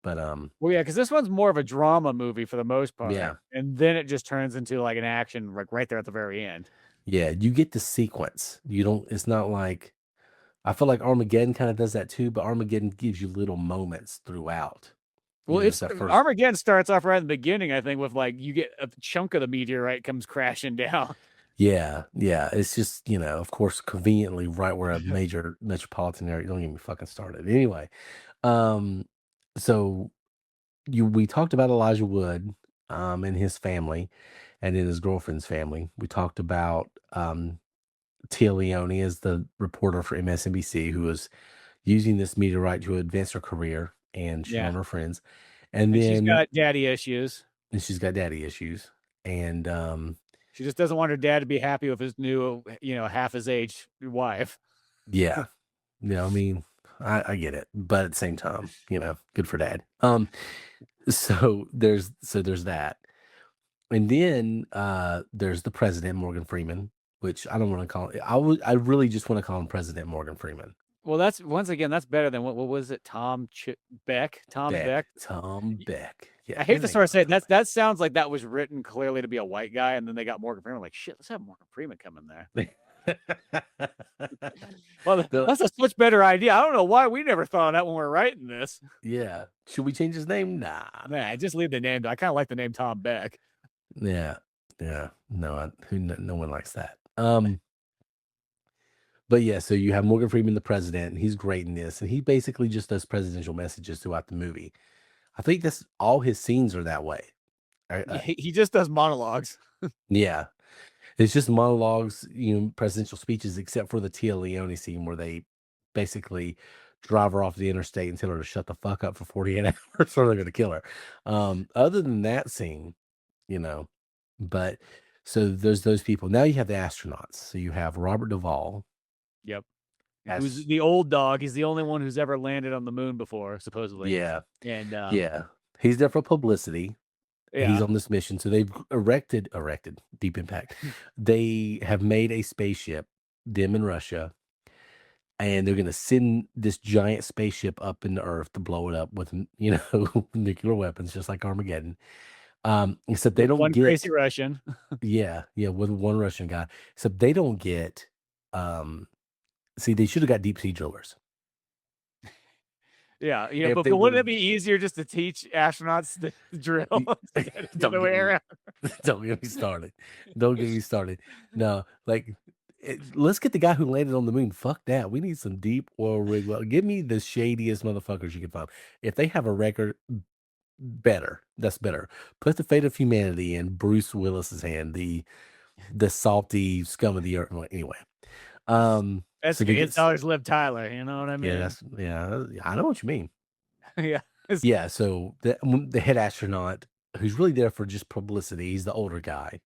But Well, yeah, because this one's more of a drama movie for the most part, yeah, and then it just turns into, like, an action, like, right there at the very end. yeah, you get the sequence. You don't. It's not like I feel like Armageddon kind of does that too, but Armageddon gives you little moments throughout. You Well, know, it's it's that first. Armageddon starts off right in the beginning, I think, with, like, you get a chunk of the meteorite comes crashing down. Yeah, yeah. It's just, of course, conveniently right where a major metropolitan area. Don't get me fucking started. Anyway, um, so we talked about Elijah Wood, and his family, and then his girlfriend's family. We talked about Tia Leone as the reporter for MSNBC who was using this meteorite to advance her career and shit Yeah, on her friends, and and she's then got daddy issues. she's got daddy issues, and She just doesn't want her dad to be happy with his new, half his age wife. yeah. Yeah, I mean, I get it, but at the same time, good for dad. So there's that, and then there's the president Morgan Freeman, which I don't want to call. I really just want to call him President Morgan Freeman. Well, that's once again, that's better than what was it? Beck? Tom Beck? Tom Y Beck. Yeah, I hate his to name sort of say it, sucks. that sounds like that was written clearly to be a white guy, and then they got Morgan Freeman, like, "Shit, let's have Morgan Freeman come in there." Well, The- that's a much better idea. I don't know why we never thought of that when we were writing this. yeah, should we change his name? Nah. Nah, just leave the name. I kinda like the name Tom Beck. Yeah, yeah. No, no one likes that. But yeah, so you have Morgan Freeman, the president, and he's great in this, and he basically just does presidential messages throughout the movie. I think that's all his scenes are that way. He just does monologues. Yeah, it's just monologues, presidential speeches, except for the Tia Leone scene where they basically drive her off the interstate and tell her to shut the fuck up for 48 hours, or they're going to kill her. Other than that scene, you know, but so there's those people. Now you have the astronauts. So you have Robert Duvall Yep. Who's as the old dog. He's the only one who's ever landed on the moon before, supposedly. yeah, And, yeah. He's there for publicity. He's yeah. on this mission. So they've erected Deep Impact. They have made a spaceship, them in Russia, and they're gonna send this giant spaceship up into Earth to blow it up with, nuclear weapons, just like Armageddon. Except they With don't one get crazy Russian. yeah, yeah, with one Russian guy. Except they don't get see, they should have got deep sea drillers. Yeah, If but they wouldn't would it be easier just to teach astronauts the drill instead of the don't other way get me around? don't get me started. Don't get me started. No, like let's get the guy who landed on the moon. Fuck that. We need some deep oil rig. Well, give me the shadiest motherfuckers you can find. If they have a record, better. That's better. Put the fate of humanity in Bruce Willis's hand, the salty scum of the earth. Well, anyway. That's So they get $8 Liv Tyler, you know what I yeah, mean? that's yeah, I know what you mean. Yeah. It's Yeah, so the head astronaut who's really there for just publicity, he's the older guy.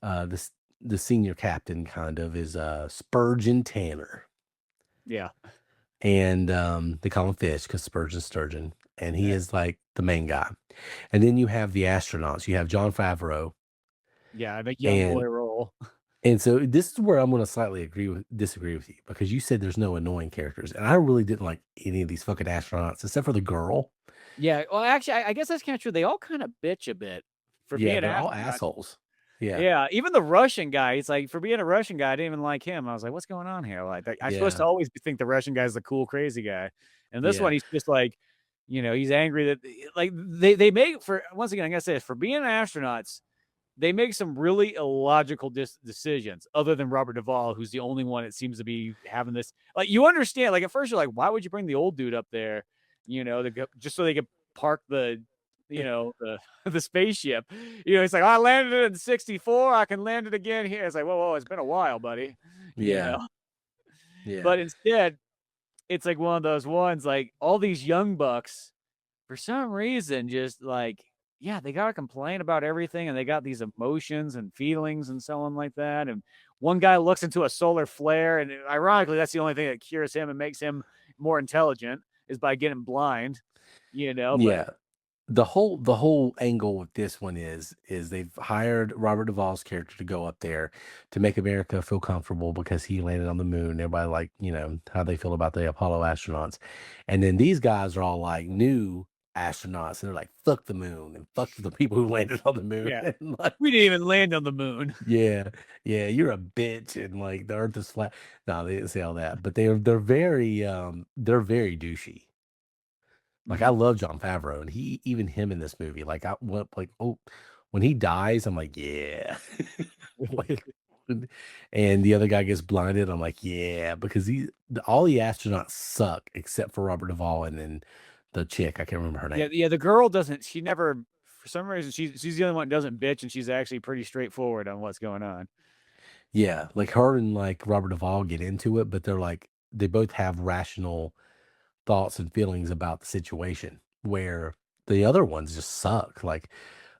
The senior captain kind of is Spurgeon Tanner. yeah. And they call him Fish because Spurgeon's sturgeon. And he Yeah. is like the main guy. And then you have the astronauts. You have John Favreau. Yeah, the young boy And role. so this is where I'm gonna slightly disagree with you because you said there's no annoying characters. And I really didn't like any of these fucking astronauts except for the girl. Yeah, well, actually, I guess that's kinda true. They all kinda bitch a bit for Yeah, being they're all astronauts. assholes. Yeah. Yeah, even the Russian guy, it's like, for being a Russian guy, I didn't even like him. I was like, "What's going on here?" Like, I'm supposed to Yeah. always think the Russian guy's the cool, crazy guy. And this Yeah. one, he's just like, he's angry that like, they make for once again, I gotta say this, for being astronauts, they make some really illogical decisions other than Robert Duvall, who's the only one that seems to be having this like, you understand, like, at first, you're like, "Why would you bring the old dude up there?" To go just so they could park the the spaceship. It's like, "I landed it in '64, I can land it again here." It's like, "Whoa, whoa, it's been a while, buddy." You Yeah. know? Yeah. But instead, it's like one of those ones, like, all these young bucks, for some reason, just, like, yeah, they gotta complain about everything, and they got these emotions and feelings and so on like that. And one guy looks into a solar flare, and ironically, that's the only thing that cures him and makes him more intelligent is by getting blind, But Yeah. The whole angle with this one is they've hired Robert Duvall's character to go up there to make America feel comfortable because he landed on the moon. Everybody like, how they feel about the Apollo astronauts. And then these guys are all like new astronauts and they're like, fuck the moon and fuck the people who landed on the moon. yeah, And like, we didn't even land on the moon. yeah, yeah, you're a bitch and like the earth is flat. No, they didn't say all that, but they're very douchey. Like, I Mhm. love Jon Favreau, and even him in this movie, like, I went like, oh, when he dies, I'm like, "Yeah." Like, and the other guy gets blinded, I'm like, "Yeah," because all the astronauts suck except for Robert Duvall and then the chick, I can't remember her Yeah, name. yeah, the girl doesn't she never for some reason, she's the only one that doesn't bitch, and she's actually pretty straightforward on what's going on. Yeah, like, her and, like, Robert Duvall get into it, but they're like they both have rational thoughts and feelings about the situation, where the other ones just suck, like,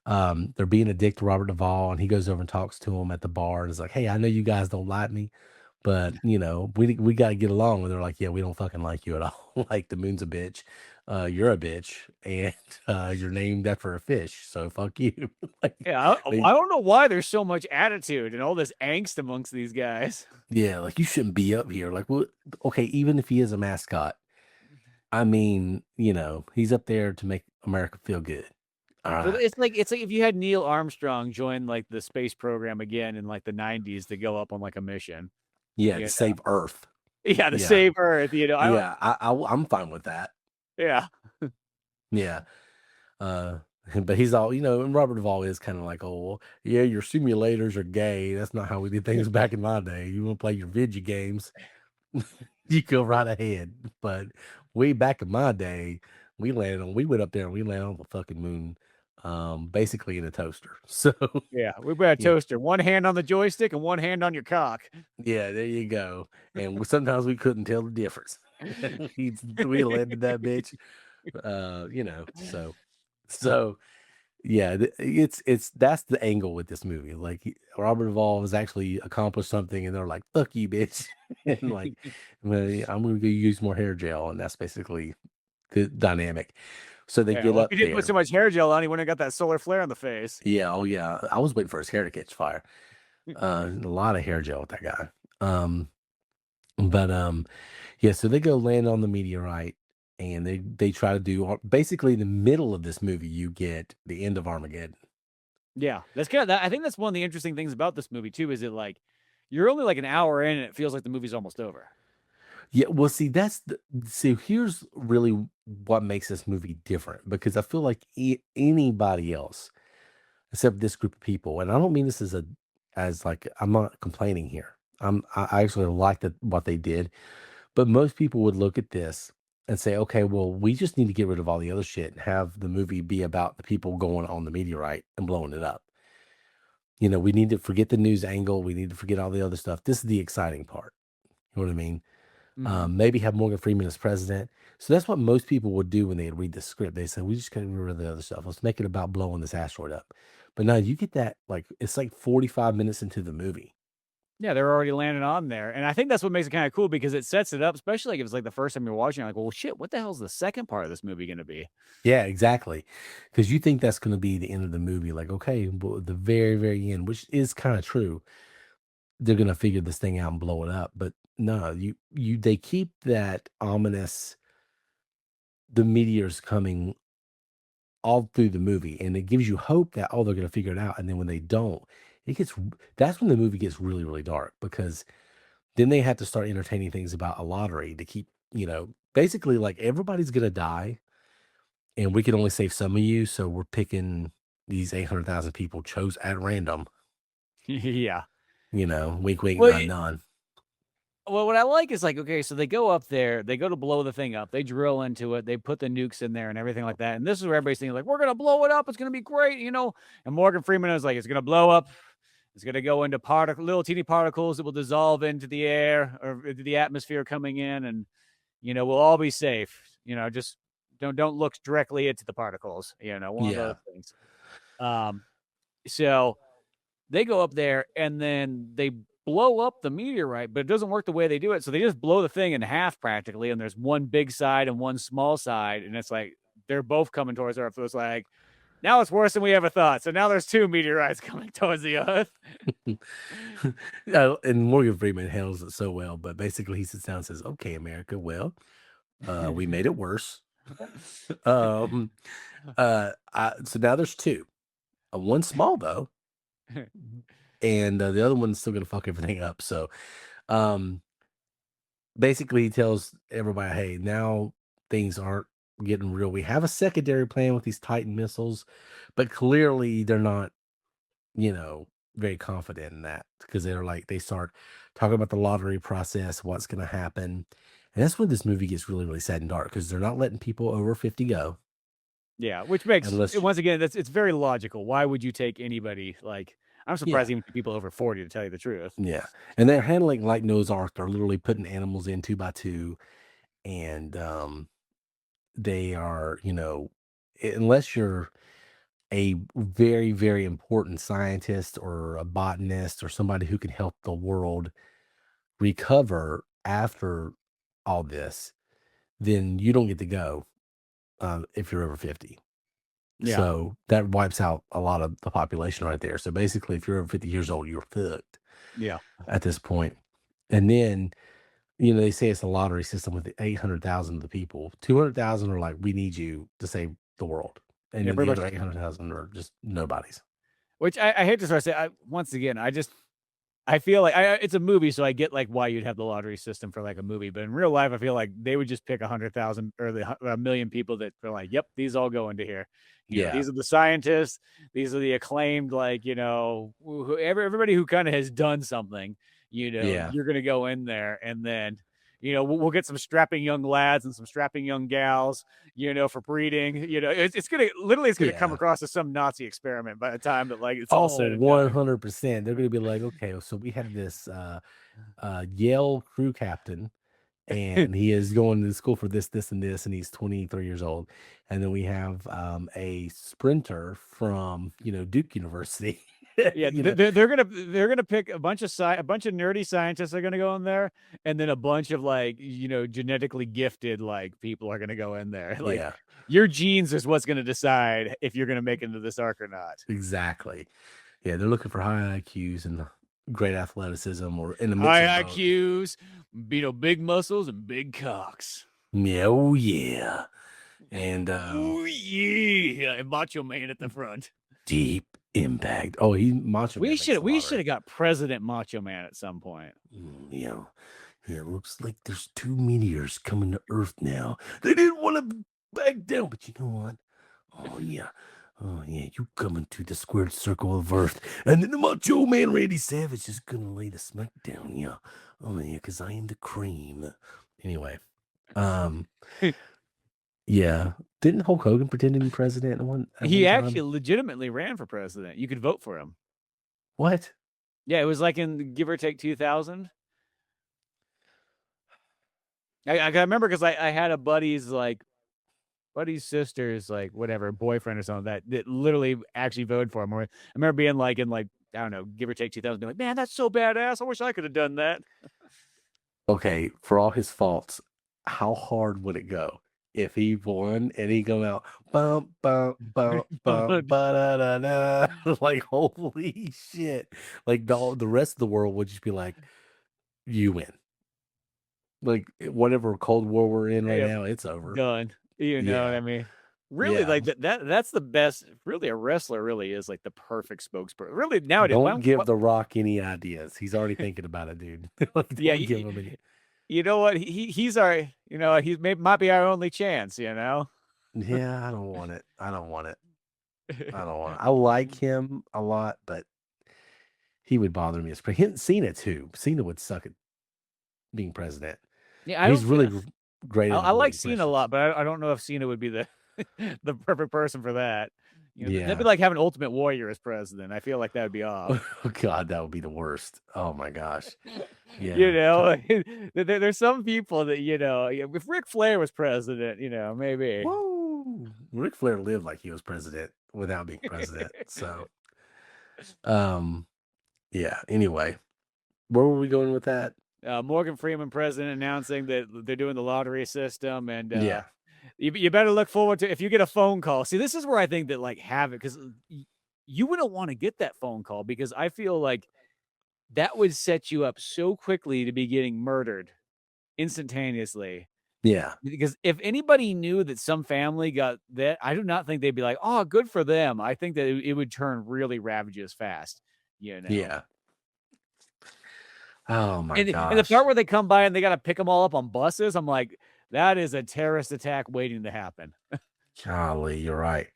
they're being a dick to Robert Duvall, and he goes over and talks to him at the bar and is like, "Hey, I know you guys don't like me, but we got to get along." And they're like, "Yeah, we don't fucking like you at all. Like the moon's a bitch, you're a bitch, and you're named after a fish, so fuck you." Like Yeah, I they, don't know why there's so much attitude and all this angst amongst these guys. yeah, like you shouldn't be up here. Like, well, okay, even if he is a mascot, I mean, he's up there to make America feel good. All But right, it's like if you had Neil Armstrong join, like, the space program again in, like, the '90s to go up on, like, a mission, yeah, to you know? save Earth. Yeah, to Yeah, save Earth, I don't yeah, I'm fine with that. yeah. Yeah. Uh, but he's all, and Robert Duvall is kind of like, oh, well, yeah, your simulators are gay. That's not how we did things back in my day. You want to play your video games, you go right ahead. But way back in my day, we went up there and we landed on the fucking moon, basically in a toaster. So, Yeah, we got a yeah, toaster, one hand on the joystick and one hand on your cock. yeah, there you go. And sometimes we couldn't tell the difference. We landed that bitch, so. Yeah, it's that's the angle with this movie. Like Robert Duvall has actually accomplished something, and they're like, "Fuck you, bitch," and like, "Well, I'm going to go use more hair gel," and that's basically the dynamic. So they Yeah, get well, if up you didn't put there. so much hair gel on, he wouldn't have got that solar flare on the face. Yeah, oh yeah, I was waiting for his hair to catch fire. A lot of hair gel with that guy. Um, but yeah, so they go land on the meteorite, and they try to do basically in the middle of this movie. You get the end of Armageddon. Yeah, that's kinda that I think that's one of the interesting things about this movie too, is it, like, you're only, like, an hour in, and it feels like the movie's almost over. Yeah, well, see, here's really what makes this movie different because I feel like anybody else except this group of people, and I don't mean this as like I'm not complaining here. I actually like what they did, but most people would look at this and say, okay, well, we just need to get rid of all the other shit and have the movie be about the people going on the meteorite and blowing it up. We need to forget the news angle. We need to forget all the other stuff. This is the exciting part. You know what I mean? Mhm. Maybe have Morgan Freeman as president. So that's what most people would do when they read the script. They say, we just got to get rid of the other stuff. Let's make it about blowing this asteroid up. But now you get that, like, it's like 45 minutes into the movie. Yeah, they're already landing on there, and I think that's what makes it kinda cool because it sets it up, especially, like, if it's, like, the first time you're watching, you're like, "Well, shit, what the hell is the second part of this movie gonna be?" Yeah, exactly. Because you think that's going to be the end of the movie. Like, okay, well, the very, very end, which is kind of true. They're going to figure this thing out and blow it up. But no, they keep that ominous, the meteors coming all through the movie, and it gives you hope that, oh, they're gonna figure it out, and then when they don't, it gets that's when the movie gets really, really dark because then they have to start entertaining things about a lottery to keep, basically like everybody's gonna die, and we can only save some of you, so we're picking these 800,000 people chose at random, Yeah. wink, wink, Well, nod, nod. well, what I like is, like, okay, so they go up there, they go to blow the thing up, they drill into it, they put the nukes in there and everything like that, and this is where everybody's thinking, like, "We're gonna blow it up, it's gonna be great," and Morgan Freeman is like, "It's gonna blow up, it's gonna go into little teeny particles that will dissolve into the air or into the atmosphere coming in, and, we'll all be safe, just don't look directly into the particles," one of those Yeah. things. So they go up there and then they blow up the meteorite, but it doesn't work the way they do it. So they just blow the thing in half practically, and there's one big side and one small side, and it's like they're both coming towards Earth. So it's like now it's worse than we ever thought. So now there's 2 meteorites coming towards the Earth. And Morgan Freeman handles it so well, but basically he sits down and says, "Okay, America, well, we made it worse. So now there's 2. One small though, and the other one's still gonna fuck everything up." So, basically, he tells everybody, "Hey, now things aren't getting real. We have a secondary plan with these Titan missiles, but clearly they're not, very confident in that because they start talking about the lottery process, what's going to happen." And that's when this movie gets really, really sad and dark because they're not letting people over 50 go Yeah, which makes unless, once again, it's very logical. Why would you take anybody like I'm yeah, surprised even people over 40 to tell you the truth. yeah. And they're handling like Noah's Ark. They're literally putting animals in 2 by 2. And they are, unless you're a very, very important scientist or a botanist or somebody who can help the world recover after all this, then you don't get to go if you're over 50. Yeah. So that wipes out a lot of the population right there. So basically, if you're over 50 years old, you're fucked Yeah. at this point. And then, they say it's a lottery system with 800,000 of the people. 200,000 are like, we need you to save the world. And Yeah, then pretty the much. other 800,000 are just nobodies. Which I hate to sort of say, once again, I feel like it's a movie, so I get like why you'd have the lottery system for like a movie, but in real life, I feel like they would just pick 100,000 or a million people that are like, "Yep, these all go into here." Yeah. These are the scientists. These are the acclaimed, like everybody who kind of has done something. Yeah. You're gonna go in there, and then we'll get some strapping young lads and some strapping young gals, for breeding. It's gonna come Yeah. across as some Nazi experiment by the time that like it's all Oh, said and done. 100%. They're going to be like, okay, so we have this Yale crew captain, and he is going to school for this, this, and this, and he's 23 years old. And then we have a sprinter from, Duke University. Yeah, you know, they're gonna pick a bunch of a bunch of nerdy scientists are gonna go in there, and then a bunch of like genetically gifted like people are gonna go in there. Like yeah, your genes is what's gonna decide if you're gonna make it into this arc or not. exactly. Yeah, they're looking for high IQs and great athleticism or in a mix High of both. IQs, big muscles, and big cocks. Yeah, oh yeah. And Oh yeah, and Macho Man at the front. deep impact. Oh, Macho Man We makes should the we should lottery. have got President Macho Man at some point. Yeah. Yeah, looks like there's 2 meteors coming to Earth now. They didn't want to back down, but you know what? Oh yeah. Oh yeah, you coming to the squared circle of Earth. And then the Macho Man Randy Savage is gonna lay the smack down, yeah. Oh yeah, because I am the cream. Anyway. Um, yeah. Didn't Hulk Hogan pretend to be president at one He actually time? legitimately ran for president. You could vote for him. What? Yeah, it was like in give or take 2000. I remember because I had a buddy's sister's like whatever boyfriend or something that literally actually voted for him. I remember being like in like I don't know, give or take 2000, being like, man, that's so badass. I wish I could have done that. Okay, for all his faults, how hard would it go if he won and he go out bump bump bump bump ba da da da like holy shit. Like the rest of the world would just be like, you win. Like whatever Cold War we're in right Yep, now, it's over. done. You know what Yeah. I mean? Really, Yeah. like that's the best. Really, a wrestler really is like the perfect spokesperson. Really, nowadays, Don't give The Rock any ideas. He's already thinking about it, dude. Like yeah, don't give him any. you know what? He's our, might be our only chance. Yeah, I don't want it. I don't want it. I don't want it. I like him a lot, but he would bother me as Cena too. Cena would suck at being president. Yeah, I He's don't feel. really great at I like avoiding Cena a questions. lot, but I don't know if Cena would be the the perfect person for that. That'd be Yeah. like having Ultimate Warrior as president. I feel like that would be off. Oh God, that would be the worst. Oh my gosh. You Yeah. know, there's some people that if Ric Flair was president, maybe. Whoa. Ric Flair lived like he was president. without being president. So, um, yeah. Anyway, where were we going with that? Morgan Freeman, president, announcing that they're doing the lottery system, and Yeah, you better look forward to if you get a phone call. See, this is where I think that like have it because you wouldn't want to get that phone call because I feel like that would set you up so quickly to be getting murdered instantaneously. yeah, Because if anybody knew that some family got that, I do not think they'd be like, "Oh, good for them." I think that it would turn really ravageous fast, you know. yeah. Oh my And the part gosh. where they come by and they gotta pick them all up on buses, I'm like, that is a terrorist attack waiting to happen. Golly, you're right.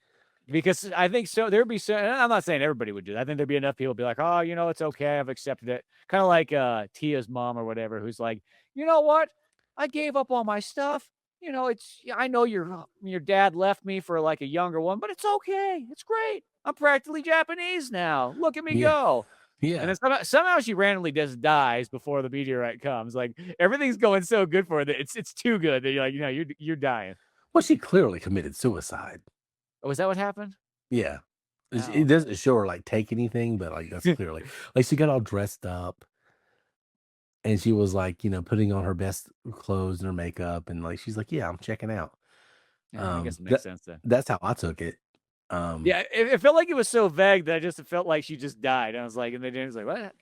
Because I think so there'd be so and I'm not saying everybody would do that. I think there'd be enough people be like, "Oh, it's okay. I've accepted it." Kinda like, Tia's mom or whatever, who's like, "You know what? I gave up all my stuff. It's I know your dad left me for, like, a younger one, but it's okay. It's great. I'm practically Japanese now. Look at me Yeah, go." And yeah. then somehow she randomly just dies before the meteorite comes. Like, everything's going so good for her that it's too good that you're like, you're dying." Well, she clearly committed suicide. Oh, is that what happened? Yeah. It Oh. doesn't show her like take anything, but like that's clearly like she got all dressed up and she was like, putting on her best clothes and her makeup and like she's like, yeah, I'm checking out. Yeah, I guess it makes That sense then. that's how I took it. Um Yeah, it felt like it was so vague that I just felt like she just died. I was like, and then it was like, what?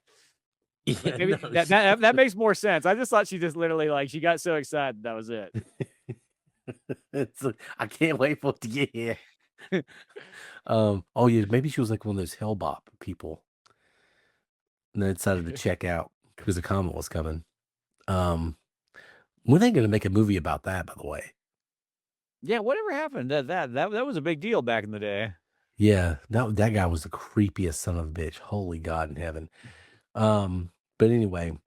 But yeah, maybe no, that makes more sense. I just thought she just literally like she got so excited that was it. it's I can't wait for it to get here. Oh yeah, maybe she was like one of those Hellbop people and they decided to check out because the comet was coming. Um when are they gonna make a movie about that, by the way? Yeah, whatever happened? That was a big deal back in the day. Yeah, that guy was the creepiest son of a bitch. Holy God in heaven. But anyway,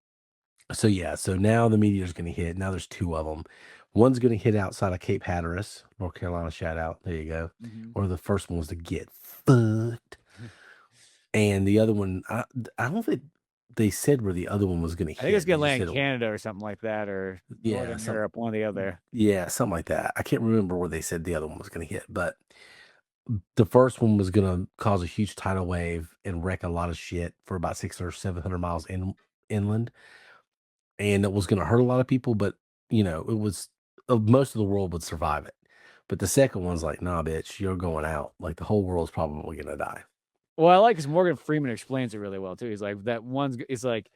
so yeah, so now the meteor's gonna hit. Now there's two of them. One's gonna hit outside of Cape Hatteras, North Carolina. Shout out. There you go. Mhm. Or the first one was to get fucked, and the other one, I don't think they said where the other one was gonna I think it's hit. They gonna just land said, in Canada or something like that, or yeah, Northern Europe, one or the other. yeah, something like that. I can't remember where they said the other one was gonna hit, but the first one was gonna cause a huge tidal wave and wreck a lot of shit for about 600 or 700 miles inland, and it was gonna hurt a lot of people, but, it was most of the world would survive it. But the second one's like, "Nah, bitch, you're going out. Like, the whole world's probably gonna die." Well, I like because Morgan Freeman explains it really well too. He's like that one's. It's like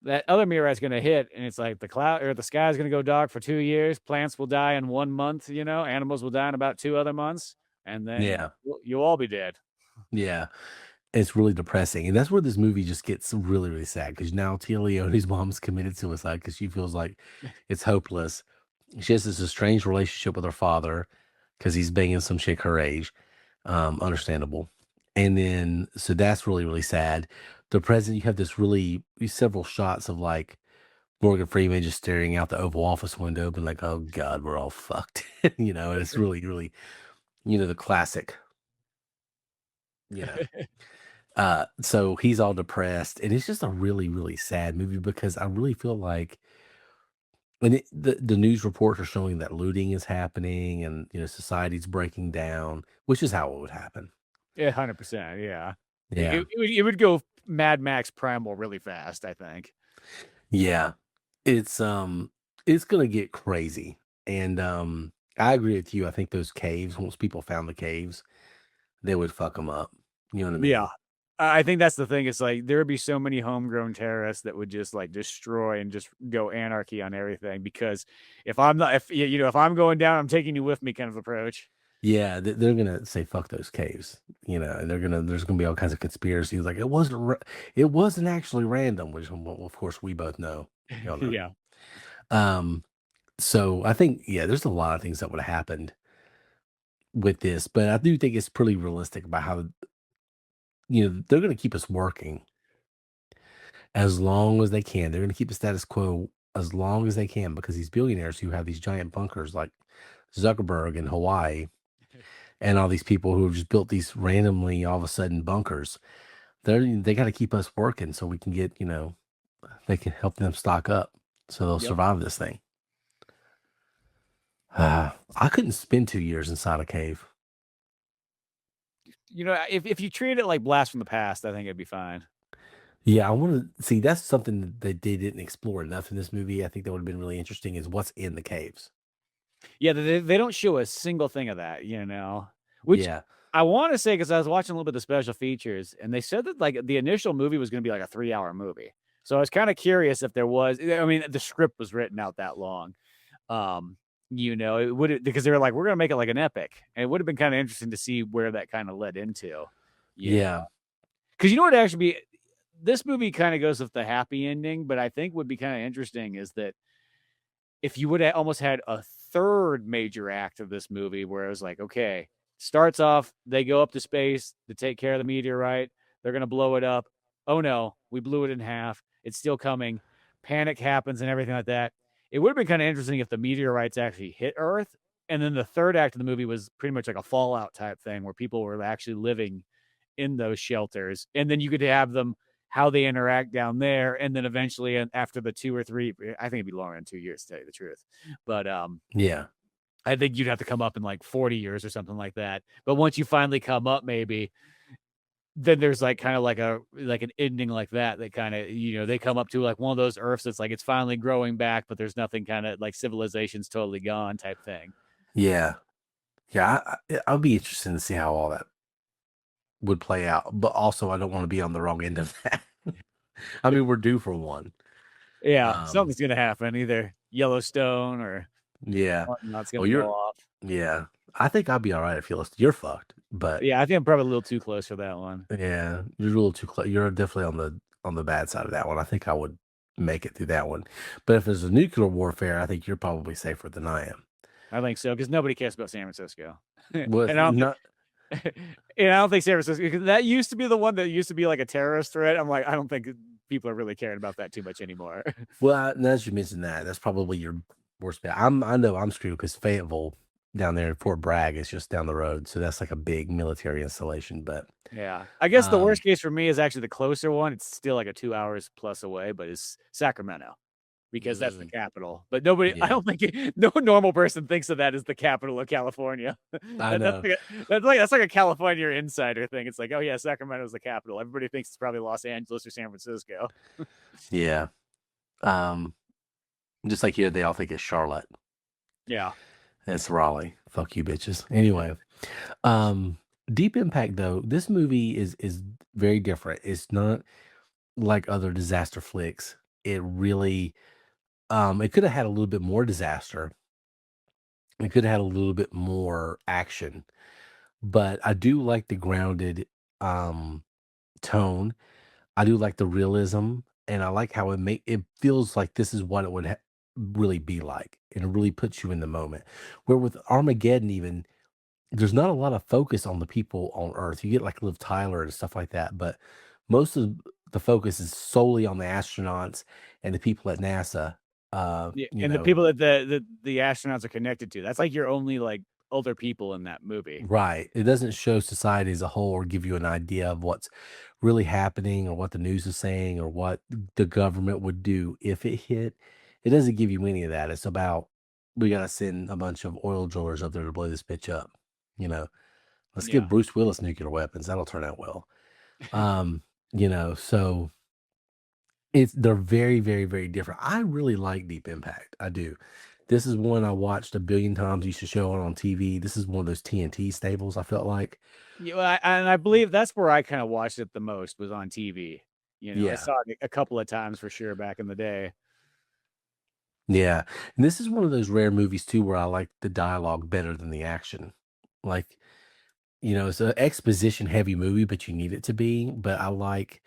that other meteorite's gonna hit, and it's like the cloud or the sky's gonna go dark for 2 years. Plants will die in 1 month. Animals will die in about 2 other months, and then Yeah, you'll all be dead. yeah. It's really depressing, and that's where this movie just gets really, really sad because now Tia Leone's mom's committed suicide because she feels like it's hopeless. She has this estranged relationship with her father because he's banging some chick her age. Understandable. And then, so that's really, really sad. The president, you have these several shots of like Morgan Freeman just staring out the Oval Office window, and like, oh God, we're all fucked. And it's really, really, the classic, you know. So he's all depressed, and it's just a really, really sad movie because I really feel like and the news reports are showing that looting is happening and society's breaking down, which is how it would happen. Yeah, 100%. Yeah, Yeah. it would go Mad Max Primal really fast. I think. Yeah. It's gonna get crazy. And I agree with you. I think those caves, once people found the caves, they would fuck them up. You know what I Yeah. mean? I think that's the thing. It's like there would be so many homegrown terrorists that would just like destroy and just go anarchy on everything. Because if I'm not, if if I'm going down, I'm taking you with me, kind of approach. Yeah, they're gonna say fuck those caves, and there's gonna be all kinds of conspiracies like it wasn't actually random, which well, of course we both know, y'all know. Yeah. Um, so I think yeah, there's a lot of things that would have happened with this, but I do think it's pretty realistic about how they're gonna keep us working as long as they can. They're gonna keep the status quo as long as they can because these billionaires who have these giant bunkers like Zuckerberg in Hawaii and all these people who have just built these randomly all of a sudden bunkers. They got to keep us working so we can get they can help them stock up so they'll Yep. survive this thing. I couldn't spend 2 years inside a cave. if you treat it like Blast from the Past, I think it'd be fine. Yeah, I want to see that's something that they didn't explore enough in this movie. I think that would have been really interesting is what's in the caves. Yeah, they don't show a single thing of that, which Yeah. I wanna say, because I was watching a little bit of special features, and they said that, like, the initial movie was gonna be, like, a 3-hour movie. So I was kinda curious if there was I mean, the script was written out that long. Um, it would because they were like, "We're gonna make it like an epic," and it would've been kinda interesting to see where that kinda led into. Yeah, Yeah. because you know what actually be this movie kinda goes with the happy ending, but I think would be kinda interesting is that if you would have almost had a third major act of this movie where it was like, okay, starts off, they go up to space to take care of the meteorite. They're going to blow it up. Oh no, we blew it in half. It's still coming. Panic happens and everything like that. It would have been kind of interesting if the meteorites actually hit Earth. And then the third act of the movie was pretty much like a Fallout type thing where people were actually living in those shelters. And then you could have them how they interact down there, and then eventually, and after the 2 or 3, I think it'd be longer than 2 years to tell you the truth. But Yeah. I think you'd have to come up in like 40 years or something like that. But once you finally come up, maybe then there's like kind of like an ending like that. That kind of they come up to like one of those Earths that's like it's finally growing back, but there's nothing kind of like civilization's totally gone type thing. Yeah. Yeah. I'll be interested to see how all that would play out. But also I don't want to be on the wrong end of that. I mean, we're due for one. Yeah, Um, something's gonna happen. Either Yellowstone or yeah. whatnot's Oh, gonna go you're off. yeah. I think I'll be all right if you listen. You're fucked. But Yeah, I think I'm probably a little too close for that one. yeah, you're a little too close. You're definitely on the bad side of that one. I think I would make it through that one. But if there's a nuclear warfare, I think you're probably safer than I am. I think so because nobody cares about San Francisco, and I With don't think not and I don't think San Francisco 'cause that used to be the one that used to be like a terrorist threat. I'm like, I don't think people are really caring about that too much anymore. well, now that you mentioned that, that's probably your worst bet. I know I'm screwed because Fayetteville down there in Fort Bragg is just down the road, so that's like a big military installation. But Yeah, I guess the um, worst case for me is actually the closer one. It's still like a 2 hours plus away, but it's Sacramento because that's the mm, capital. But nobody, I yeah, don't think no normal person thinks of that as the capital of California. I That's know. like a California insider thing. It's like, oh yeah, Sacramento's the capital. Everybody thinks it's probably Los Angeles or San Francisco. Yeah. Um, just like here, they all think it's Charlotte. Yeah. It's Raleigh. Fuck you, bitches. Anyway, um, Deep Impact though, this movie is very different. It's not like other disaster flicks. It really it could have had a little bit more disaster. It could have had a little bit more action. But I do like the grounded um tone. I do like the realism and I like how it feels like this is what it would really be like. And it really puts you in the moment. Where with Armageddon even there's not a lot of focus on the people on Earth. You get like Liv Tyler and stuff like that, but most of the focus is solely on the astronauts and the people at NASA. Yeah, and the people that the astronauts are connected to. That's like your only like older people in that movie. Right. It doesn't show society as a whole or give you an idea of what's really happening or what the news is saying or what the government would do if it hit. It doesn't give you any of that. It's about we gotta send a bunch of oil drillers up there to blow this bitch up. You know, let's give Yeah. Bruce Willis nuclear weapons. That'll turn out well. Um, so they're very, very, very different. I really like Deep Impact. I do. This is one I watched a billion times. Used to show it on TV. This is one of those TNT staples. I felt like, Yeah, well, and I believe that's where I kinda watched it the most was on TV. I yeah, saw it a couple of times for sure back in the day. yeah. And this is one of those rare movies too where I like the dialogue better than the action. Like, it's an exposition heavy movie, but you need it to be. But I like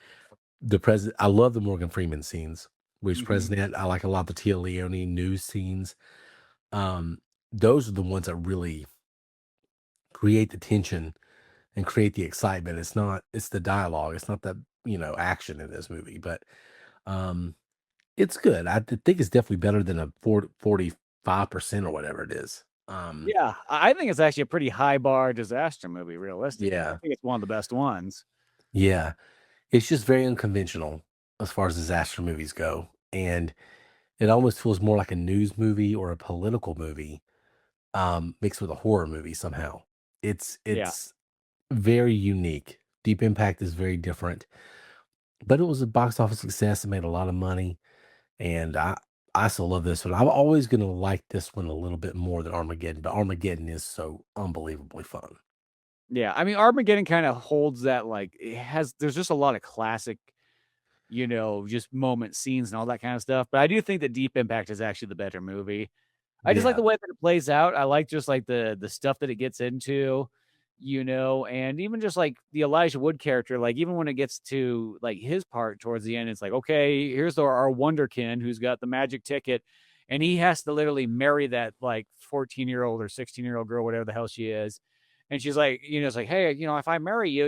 the president. I love the Morgan Freeman scenes. Which Mhm. president? I like a lot of the Tia Leone news scenes. Um, those are the ones that really create the tension and create the excitement. It's the dialogue. It's not the, action in this movie, but um it's good. think it's definitely better than a 45% or whatever it is. Yeah, I think it's actually a pretty high bar disaster movie realistically. I Yeah. think it's one of the best ones. Yeah. It's just very unconventional as far as disaster movies go. And it almost feels more like a news movie or a political movie mixed with a horror movie somehow. It's Yeah. it's very unique. Deep Impact is very different, but it was a box office success. It made a lot of money, and I still love this one. I'm always gonna like this one a little bit more than Armageddon, but Armageddon is so unbelievably fun. Yeah, I mean, Armageddon kinda holds that, like it has there's just a lot of classic, just moment scenes and all that kinda stuff, but I do think that Deep Impact is actually the better movie. I just like Yeah, the way that it plays out. I like just, like, the stuff that it gets into, and even just, like, the Elijah Wood character, like, even when it gets to, like, his part towards the end, it's like, "Okay, here's our wonderkin who's got the magic ticket," and he has to literally marry that, like, 14-year-old or 16-year-old girl, whatever the hell she is, and she's like, it's like, "Hey, if I marry you,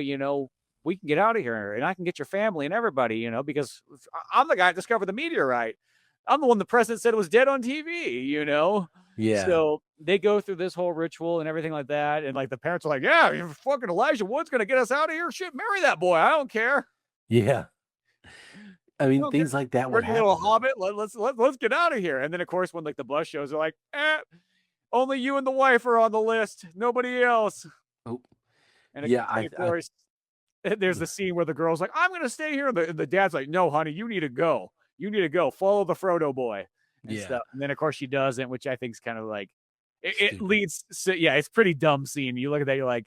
we can get out of here, and I can get your family and everybody, because I'm the guy that discovered the meteorite. I'm the one the president said was dead on TV." yeah, So they go through this whole ritual and everything like that. And like the parents are like, yeah, fucking Elijah Wood's gonna get us out of here. Shit, marry that boy. I don't care. yeah. I I mean, don't care. things like that would Pretty little happen. hobbit. Let's get out of here. And then of course when like the bus shows, they're like, only you and the wife are on the list. Nobody else. Oh, And, yeah, of course, there's the scene where the girl's like, I'm gonna stay here. And the dad's like, no, honey, you need to go. You need to go. Follow the Frodo boy and yeah, stuff. And then of course she doesn't, which I think is kind of like it stupid. leads so yeah, it's pretty dumb scene. You look at that, you're like,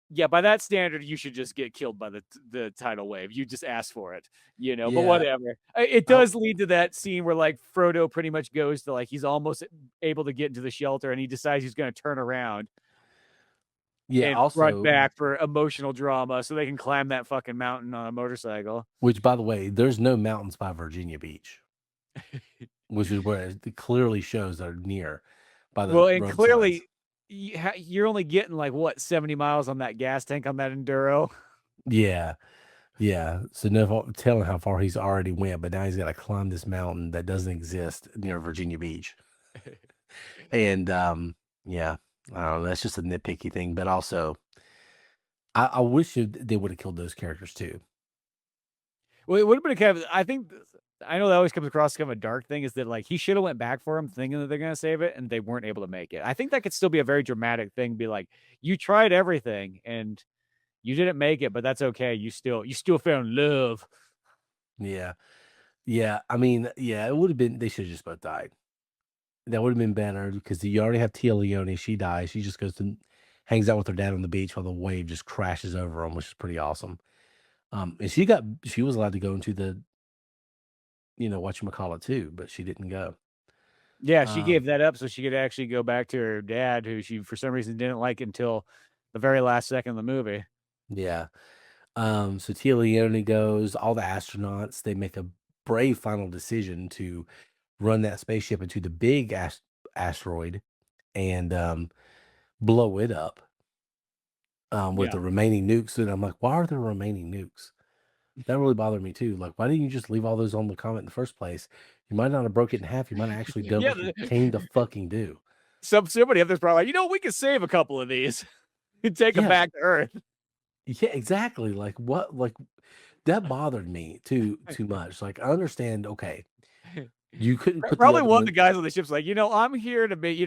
yeah, by that standard, you should just get killed by the tidal wave. You just asked for it, but Yeah. whatever. It Oh, does lead to that scene where like Frodo pretty much goes to like he's almost able to get into the shelter and he decides he's gonna turn around yeah. and run Also, back for emotional drama so they can climb that fucking mountain on a motorcycle. which by the way, there's no mountains by Virginia Beach, which is where it clearly shows they're near by the Well, and road signs. clearly you're only getting like what 70 miles on that gas tank on that enduro. Yeah, yeah. So no telling how far he's already went, but now he's got to climb this mountain that doesn't exist near Virginia Beach. And yeah, I don't know. That's just a nitpicky thing, but also I wish they would have killed those characters too. Well, it would have been kind of. I think I know that always comes across kind of a dark thing is that like he should have went back for him, thinking that they're gonna save it, and they weren't able to make it. I think that could still be a very dramatic thing. Be like, you tried everything and you didn't make it, but that's okay. You still found love. Yeah, yeah. I mean, yeah, it would have been. They should have just both died. That would have been better because you already have Tia Leone. She dies. She just goes to hangs out with her dad on the beach while the wave just crashes over them, which is pretty awesome. And she was allowed to go into the whatchamacallit too, but she didn't go. Yeah, she Um, gave that up so she could actually go back to her dad, who she for some reason didn't like until the very last second of the movie. yeah. So Tia Leone goes. All the astronauts they make a brave final decision to run that spaceship into the big asteroid and blow it up with Yeah. the remaining nukes. And I'm like, why are there remaining nukes? That really bothered me too. Like, why didn't you just leave all those on the comet in the first place? You might not have broke it in half. You might have actually done Yeah, what you came to fucking do. somebody up there's probably like, we could save a couple of these and take them Yeah, back to Earth. yeah, exactly. Like what? Like that bothered me too much. Like I understand. Okay, you couldn't put the Probably other one of the one. guys on the ship's like, I'm here to be,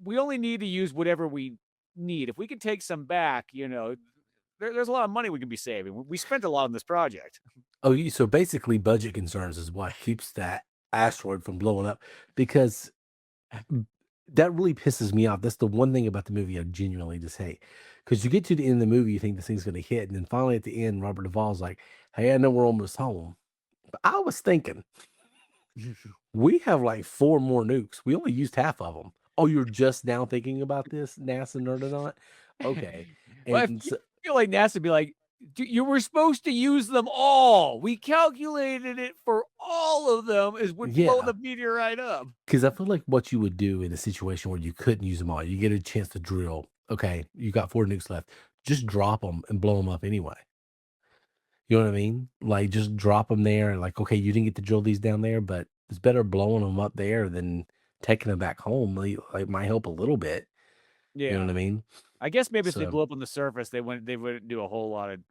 we only need to use whatever we need. If we can take some back, there's a lot of money we can be saving. We spent a lot on this project. Oh, so basically, budget concerns is what keeps that asteroid from blowing up because that really pisses me off. That's the one thing about the movie I genuinely just hate. Because you get to the end of the movie, you think this thing's going to hit, and then finally at the end, Robert Duvall's like, "Hey, I know we're almost home." But I was thinking, we have like 4 more nukes. We only used half of them. Oh, you're just now thinking about this, NASA nerd or not? Okay. Well, And you so, feel like NASA be like, You were supposed to use them all. We calculated it for all of them is would blow yeah, the meteorite up." because I feel like what you would do in a situation where you couldn't use them all, you get a chance to drill. Okay, you got 4 nukes left. Just drop them and blow them up anyway. You know what I mean? Like, just drop them there and like, okay, you didn't get to drill these down there, but it's better blowing them up there than taking them back home. Like, might help a little bit. You know Yeah. what I mean? I guess maybe if they So, blew up on the surface, they wouldn't do a whole lot of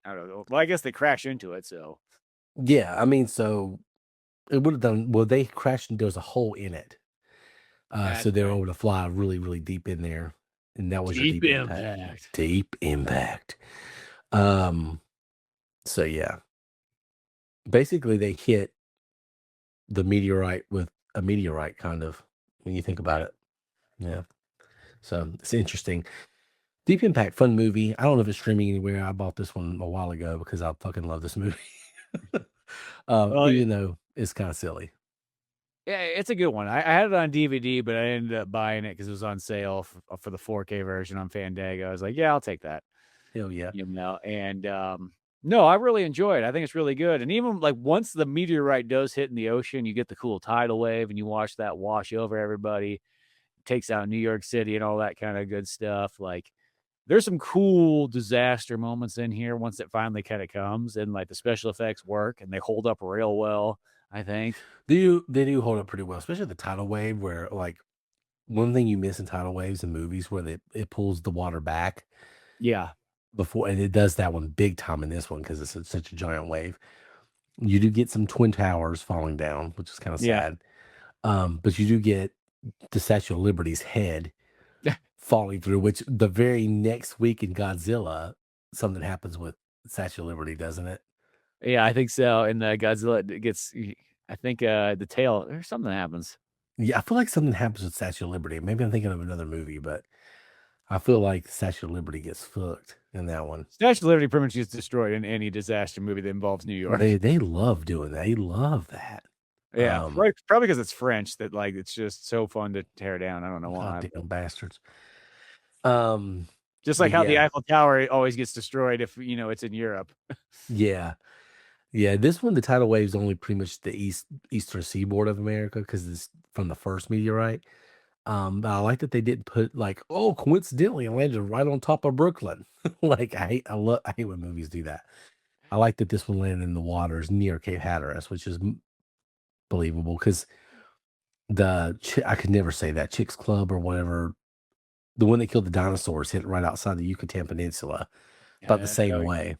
I don't know. Well, I guess they crash into it, so yeah, I mean, so it would have done well, they crashed and there was a hole in it. So that's they were right. able to fly really, really deep in there. and that was your Deep Deep Impact. Impact. Deep Impact. So yeah, basically they hit the meteorite with a meteorite, kind of, when you think about it. Yeah. So it's interesting. Deep Impact, fun movie. I don't know if it's streaming anywhere. I bought this one a while ago because I fucking love this movie. Well, Even though it's kind of silly. yeah, it's a good one. I had it on DVD, but I ended up buying it because it was on sale for the 4K version on Fandango. I was like, yeah, I'll take that. Hell yeah. And no, I really enjoy it. I think it's really good. And even like once the meteorite does hit in the ocean, you get the cool tidal wave and you watch that wash over everybody, takes out New York City and all that kind of good stuff. Like there's some cool disaster moments in here once it finally kind of comes, and like the special effects work and they hold up real well, I think. They do hold up pretty well, especially the tidal wave, where like one thing you miss in tidal waves in movies where it pulls the water back Yeah. before, and it does that one big time in this one because it's such a giant wave. You do get some twin towers falling down, which is kind of Yeah. sad. But you do get the Statue of Liberty's head falling through, which the very next week in Godzilla, something happens with Statue of Liberty, doesn't it? Yeah, I think so. And the Godzilla gets, I think the tail or something happens. Yeah, I feel like something happens with Statue of Liberty. Maybe I'm thinking of another movie, but I feel like Statue of Liberty gets fucked in that one. Statue of Liberty pretty much gets destroyed in any disaster movie that involves New York. They love doing that. They love that. Yeah, probably because it's French that like it's just so fun to tear down. I don't know why. Goddamn bastards. Just like how the yeah. Eiffel Tower always gets destroyed if it's in Europe. Yeah. Yeah, this one, the tidal wave is only pretty much the eastern seaboard of America because it's from the first meteorite. But I like that they didn't put like, oh, coincidentally, it landed right on top of Brooklyn. Like I hate when movies do that. I like that this one landed in the waters near Cape Hatteras, which is believable because I could never say that Chicks Club or whatever, the one that killed the dinosaurs, hit right outside the Yucatan Peninsula, about the same way.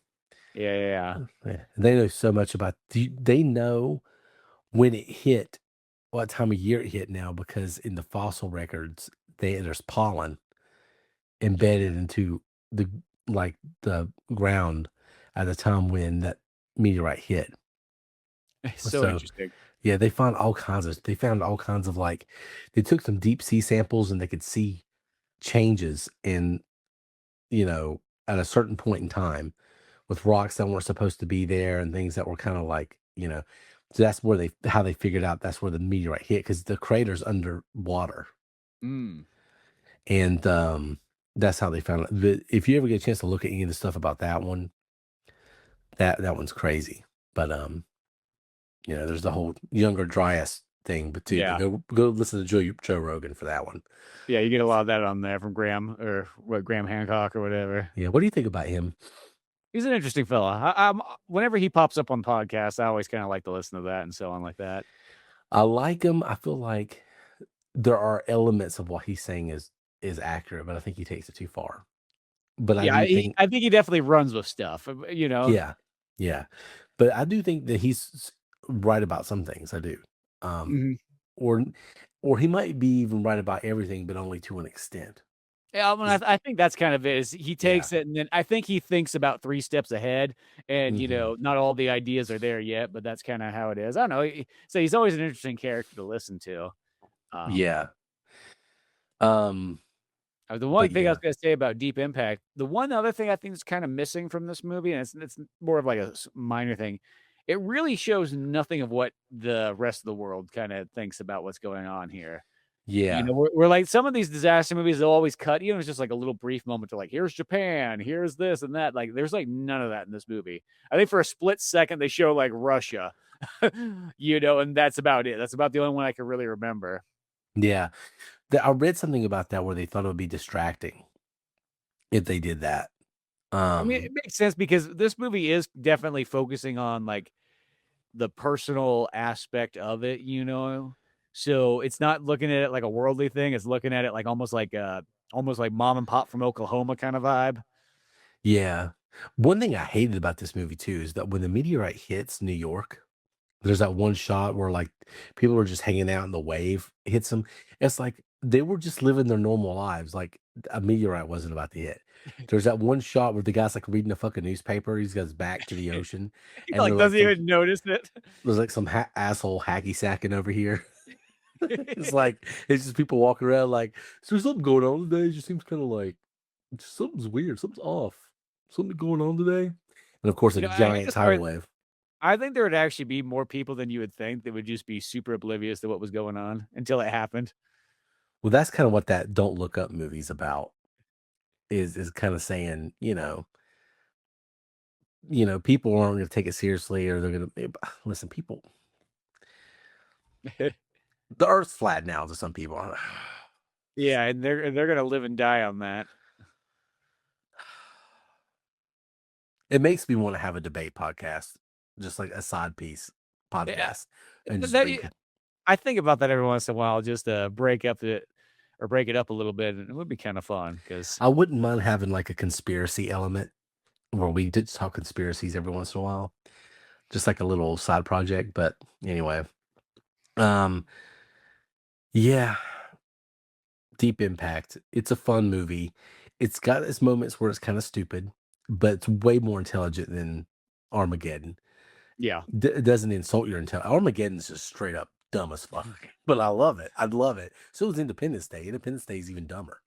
Yeah. They know so much about. They know when it hit, what time of year it hit now, because in the fossil records, there's pollen embedded into the the ground at the time when that meteorite hit. It's so interesting. Yeah, they found all kinds of like, they took some deep sea samples and they could see changes in, at a certain point in time with rocks that weren't supposed to be there and things that were kind of like, so that's where how they figured out that's where the meteorite hit, because the crater's underwater. Mm. And that's how they found it. But if you ever get a chance to look at any of the stuff about that one, that one's crazy. But there's the whole Younger Dryas thing, but too. Yeah. Go listen to Joe Rogan for that one. Yeah, you get a lot of that on there from Graham Hancock or whatever. Yeah, what do you think about him? He's an interesting fella. Whenever he pops up on podcasts, I always kind of like to listen to that and so on like that. I like him. I feel like there are elements of what he's saying is accurate, but I think he takes it too far. But yeah, I think he definitely runs with stuff. Yeah. But I do think that he's right about some things. I do. Or he might be even right about everything, but only to an extent. Yeah, I think that's kind of it. Is he takes it, and then I think he thinks about 3 steps ahead, and not all the ideas are there yet, but that's kind of how it is. I don't know. So he's always an interesting character to listen to. Yeah. The one thing I was going to say about Deep Impact, the one other thing I think is kind of missing from this movie, and it's more of like a minor thing, it really shows nothing of what the rest of the world kind of thinks about what's going on here. Yeah. We're like, some of these disaster movies, they'll always cut, it's just like a little brief moment to like, here's Japan, here's this and that. Like, there's like none of that in this movie. I think for a split second, they show like Russia, and that's about it. That's about the only one I can really remember. Yeah. I read something about that where they thought it would be distracting if they did that. I mean, it makes sense because this movie is definitely focusing on like the personal aspect of it, So it's not looking at it like a worldly thing. It's looking at it like almost like Mom and Pop from Oklahoma kind of vibe. Yeah. One thing I hated about this movie too is that when the meteorite hits New York, there's that one shot where like people are just hanging out and the wave hits them. It's like they were just living their normal lives. Like a meteorite wasn't about to hit. There's that one shot where the guy's like reading a fucking newspaper. He's got his back to the ocean, He, and like, doesn't even notice it. there's like some asshole hacky sacking over here. It's like it's just people walking around like, is there something going on today? It just seems kind of like something's weird, something's off, something going on today. And of course, a I giant guess tidal wave. I think there would actually be more people than you would think that would just be super oblivious to what was going on until it happened. Well, that's kind of what that "Don't Look Up" movie's about. Is kind of saying, people aren't going to take it seriously, or they're going to listen. People, the Earth's flat now to some people. Yeah, and they're gonna live and die on that. It makes me want to have a debate podcast, just like a side piece Yeah, podcast, and just that bring. I think about that every once in a while, just to break it up a little bit, and it would be kind of fun because I wouldn't mind having like a conspiracy element where we did talk conspiracies every once in a while, just like a little side project. But anyway, um, yeah, Deep Impact. It's a fun movie. It's got its moments where it's kind of stupid, but it's way more intelligent than Armageddon. yeah, It doesn't insult your intelligence. Armageddon's just straight up dumb as fuck, but I love it. I love it. So is Independence Day. Independence Day is even dumber.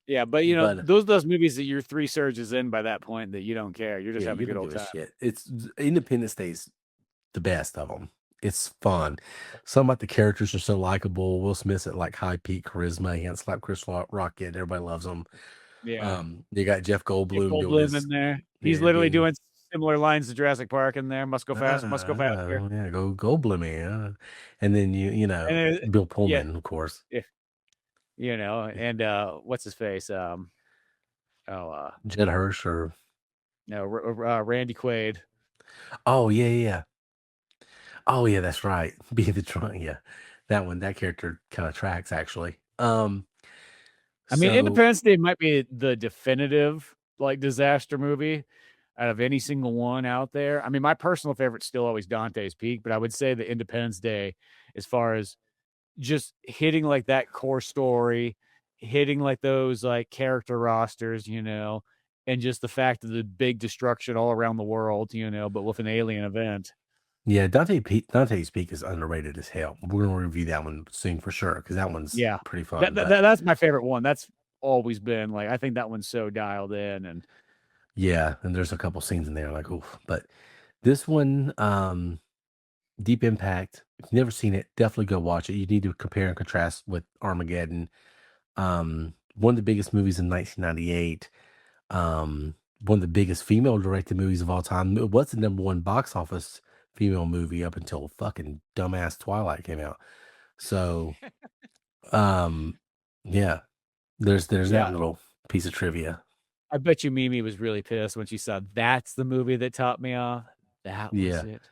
yeah. But But those movies that you're 3 surges in by that point that you don't care. You're just yeah, having a you good don't old give a time. shit. It's Independence Day's the best of them. It's fun. Some about the characters are so likable. Will Smith's at like high peak charisma. He can't slap Chris Rock yet. Everybody loves him. Yeah, You got Jeff Jeff Goldblum doing Goldblum his in there. He's yeah literally being doing similar lines to Jurassic Park in there. Must go fast, must go faster. yeah go Goldblum yeah. And then And Bill yeah, Pullman of course. yeah, and what's his face? Oh, Jed Hirsch or no, Randy Quaid. oh yeah. Oh yeah, that's right. Being the trunk, yeah. That character kind of tracks actually. I mean, So Independence Day might be the definitive like disaster movie out of any single one out there. I mean, my personal favorite's still always Dante's Peak, but I would say the Independence Day, as far as just hitting like that core story, hitting like those like character rosters, and just the fact of the big destruction all around the world, but with an alien event. yeah, Dante's Peak is underrated as hell. We're gonna review that one soon for sure because that one's Yeah. pretty fun. But That's my favorite one. That's always been like I think that one's so dialed in and yeah, and there's a couple scenes in there like oof. But this one, Deep Impact. If you've never seen it, definitely go watch it. You need to compare and contrast with Armageddon. One of the biggest movies in 1998. One of the biggest female directed movies of all time. It was the number one box office female movie up until fucking dumbass Twilight came out. So, yeah, there's that yeah. little piece of trivia. I bet you Mimi was really pissed when she saw that's the movie that topped me off. That was Yeah, it.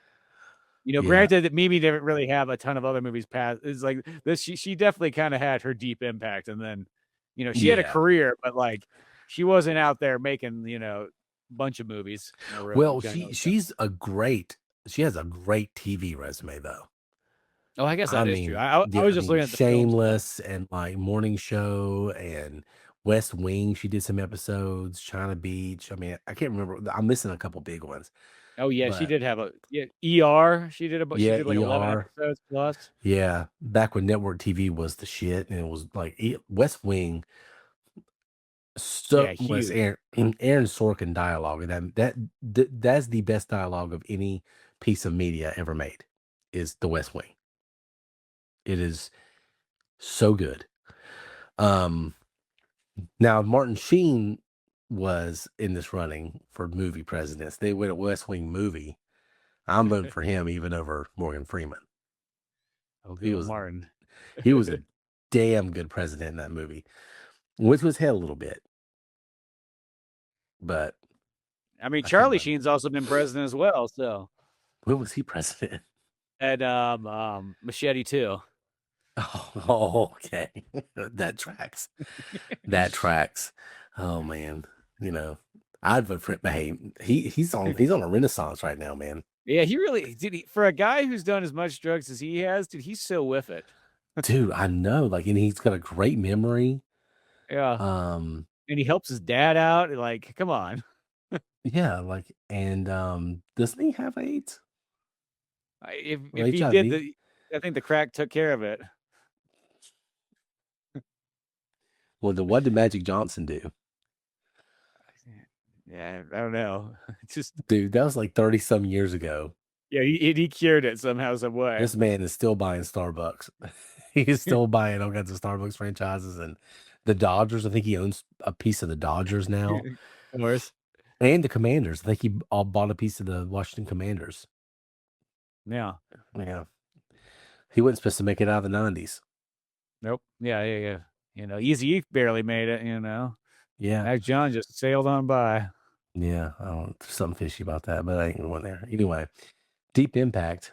yeah, Granted that Mimi didn't really have a ton of other movies past. It's like this. She definitely kind of had her deep impact, and then, she had a yeah. career, but like she wasn't out there making bunch of movies. Well, Generally. she has a great TV resume though. Oh, I guess I that is true. mean, I was just looking at the film stuff. Shameless and like Morning Show and West Wing. She did some episodes. China Beach. I mean, I can't remember. I'm missing a couple big ones, Oh yeah, she but did have a ER. She yeah, did like 11 ER. episodes plus. Yeah, back when network TV was the shit, and it was like West Wing. So Yeah, was huge. Aaron Sorkin dialogue, and that's the best dialogue of any piece of media ever made. Is the West Wing. It is so good. Um, Now Martin Sheen was in this running for movie presidents. They went a West Wing movie. I'm voting for him even over Morgan Freeman. Oh, good He old was Martin. he was a damn good president in that movie. Went to his head a little bit, but I mean, I couldn't Charlie let him. Sheen's also been president as well. So When was he president? and Machete too. Oh, okay. That tracks. That tracks. Oh man. I'd vote for him. Hey, he's on a renaissance right now, man. Yeah, he really did. For a guy who's done as much drugs as he has, dude, he's so with it. Dude, I know. Like, and he's got a great memory. Yeah, Um, and he helps his dad out, like, come on. yeah, like, and doesn't he have AIDS I if or if he did HIV? the I think the crack took care of it. Well, then what did Magic Johnson do? Yeah, I don't know. Just Dude, that was like 30 some years ago. yeah, he cured it somehow, some way. This man is still buying Starbucks. He's still buying all kinds of Starbucks franchises and the Dodgers. I think he owns a piece of the Dodgers now Of course. and the Commanders. I think he all bought a piece of the Washington Commanders. Yeah. Yeah. He wasn't supposed to make it out of the 90s. Nope. Yeah, yeah, yeah. Easy barely made it, Yeah. Mac John just sailed on by. Yeah. I don't, there's something fishy about that, but I ain't going there. Anyway, Deep Impact.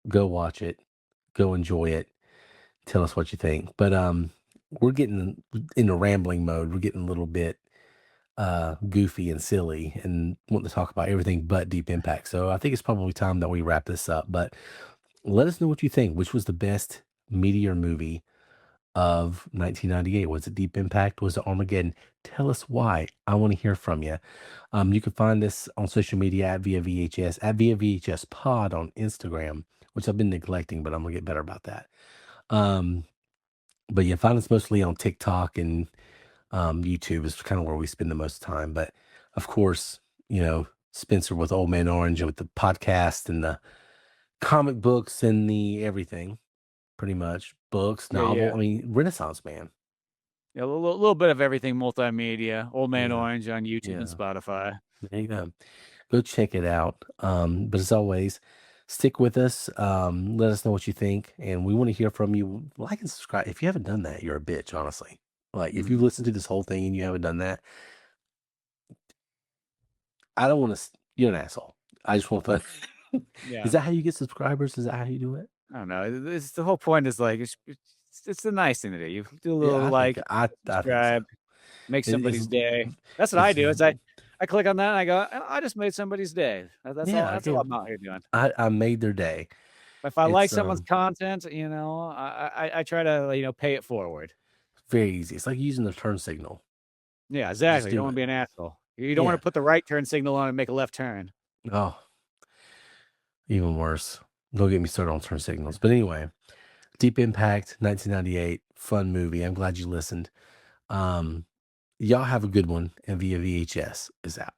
Go watch it. Go enjoy it. Tell us what you think. But we're getting in a rambling mode. We're getting a little bit goofy and silly and want to talk about everything but Deep Impact. So I think it's probably time that we wrap this up. But let us know what you think. Which was the best meteor movie of 1998? Was it Deep Impact? Was it Armageddon? Tell us why. I want to hear from you. You can find us on social media at VIA VHS, at VIA VHS Pod on Instagram, which I've been neglecting, but I'm gonna get better about that. Um, but you find us mostly on TikTok and YouTube is kind of where we spend the most time. But of course, Spencer with Old Man Orange and with the podcast and the comic books and the everything, pretty much books, Yeah, novel. yeah. I mean, Renaissance man. Yeah, a little bit of everything multimedia. Old Man Yeah, Orange on YouTube and yeah. Spotify. There you go. Go check it out. But as always, stick with us. Let us know what you think, and we want to hear from you. Like and subscribe. If you haven't done that, you're a bitch, honestly. Like if you Mhm. listen to this whole thing and you haven't done that, I don't want to. You're an asshole. I just want to. Is Yeah. that how you get subscribers? Is that how you do it? I don't know. It's the whole point is like it's a nice thing to do. You do a Yeah, little I think like, I think so. subscribe, make It is. somebody's day. That's what I It's do. Is I click on that and I go, I just made somebody's day. That's all. yeah. That's all Again, I'm out here doing. I made their day. If I like It's someone's content, I try to pay it forward. very easy. It's like using the turn signal. Yeah, Just exactly. You don't do want to it. be an asshole. You don't want Yeah. to put the right turn signal on and make a left turn. Oh, even worse. Don't get me started on turn signals. But anyway, Deep Impact, 1998, fun movie. I'm glad you listened. Um, y'all have a good one. And Via VHS is out.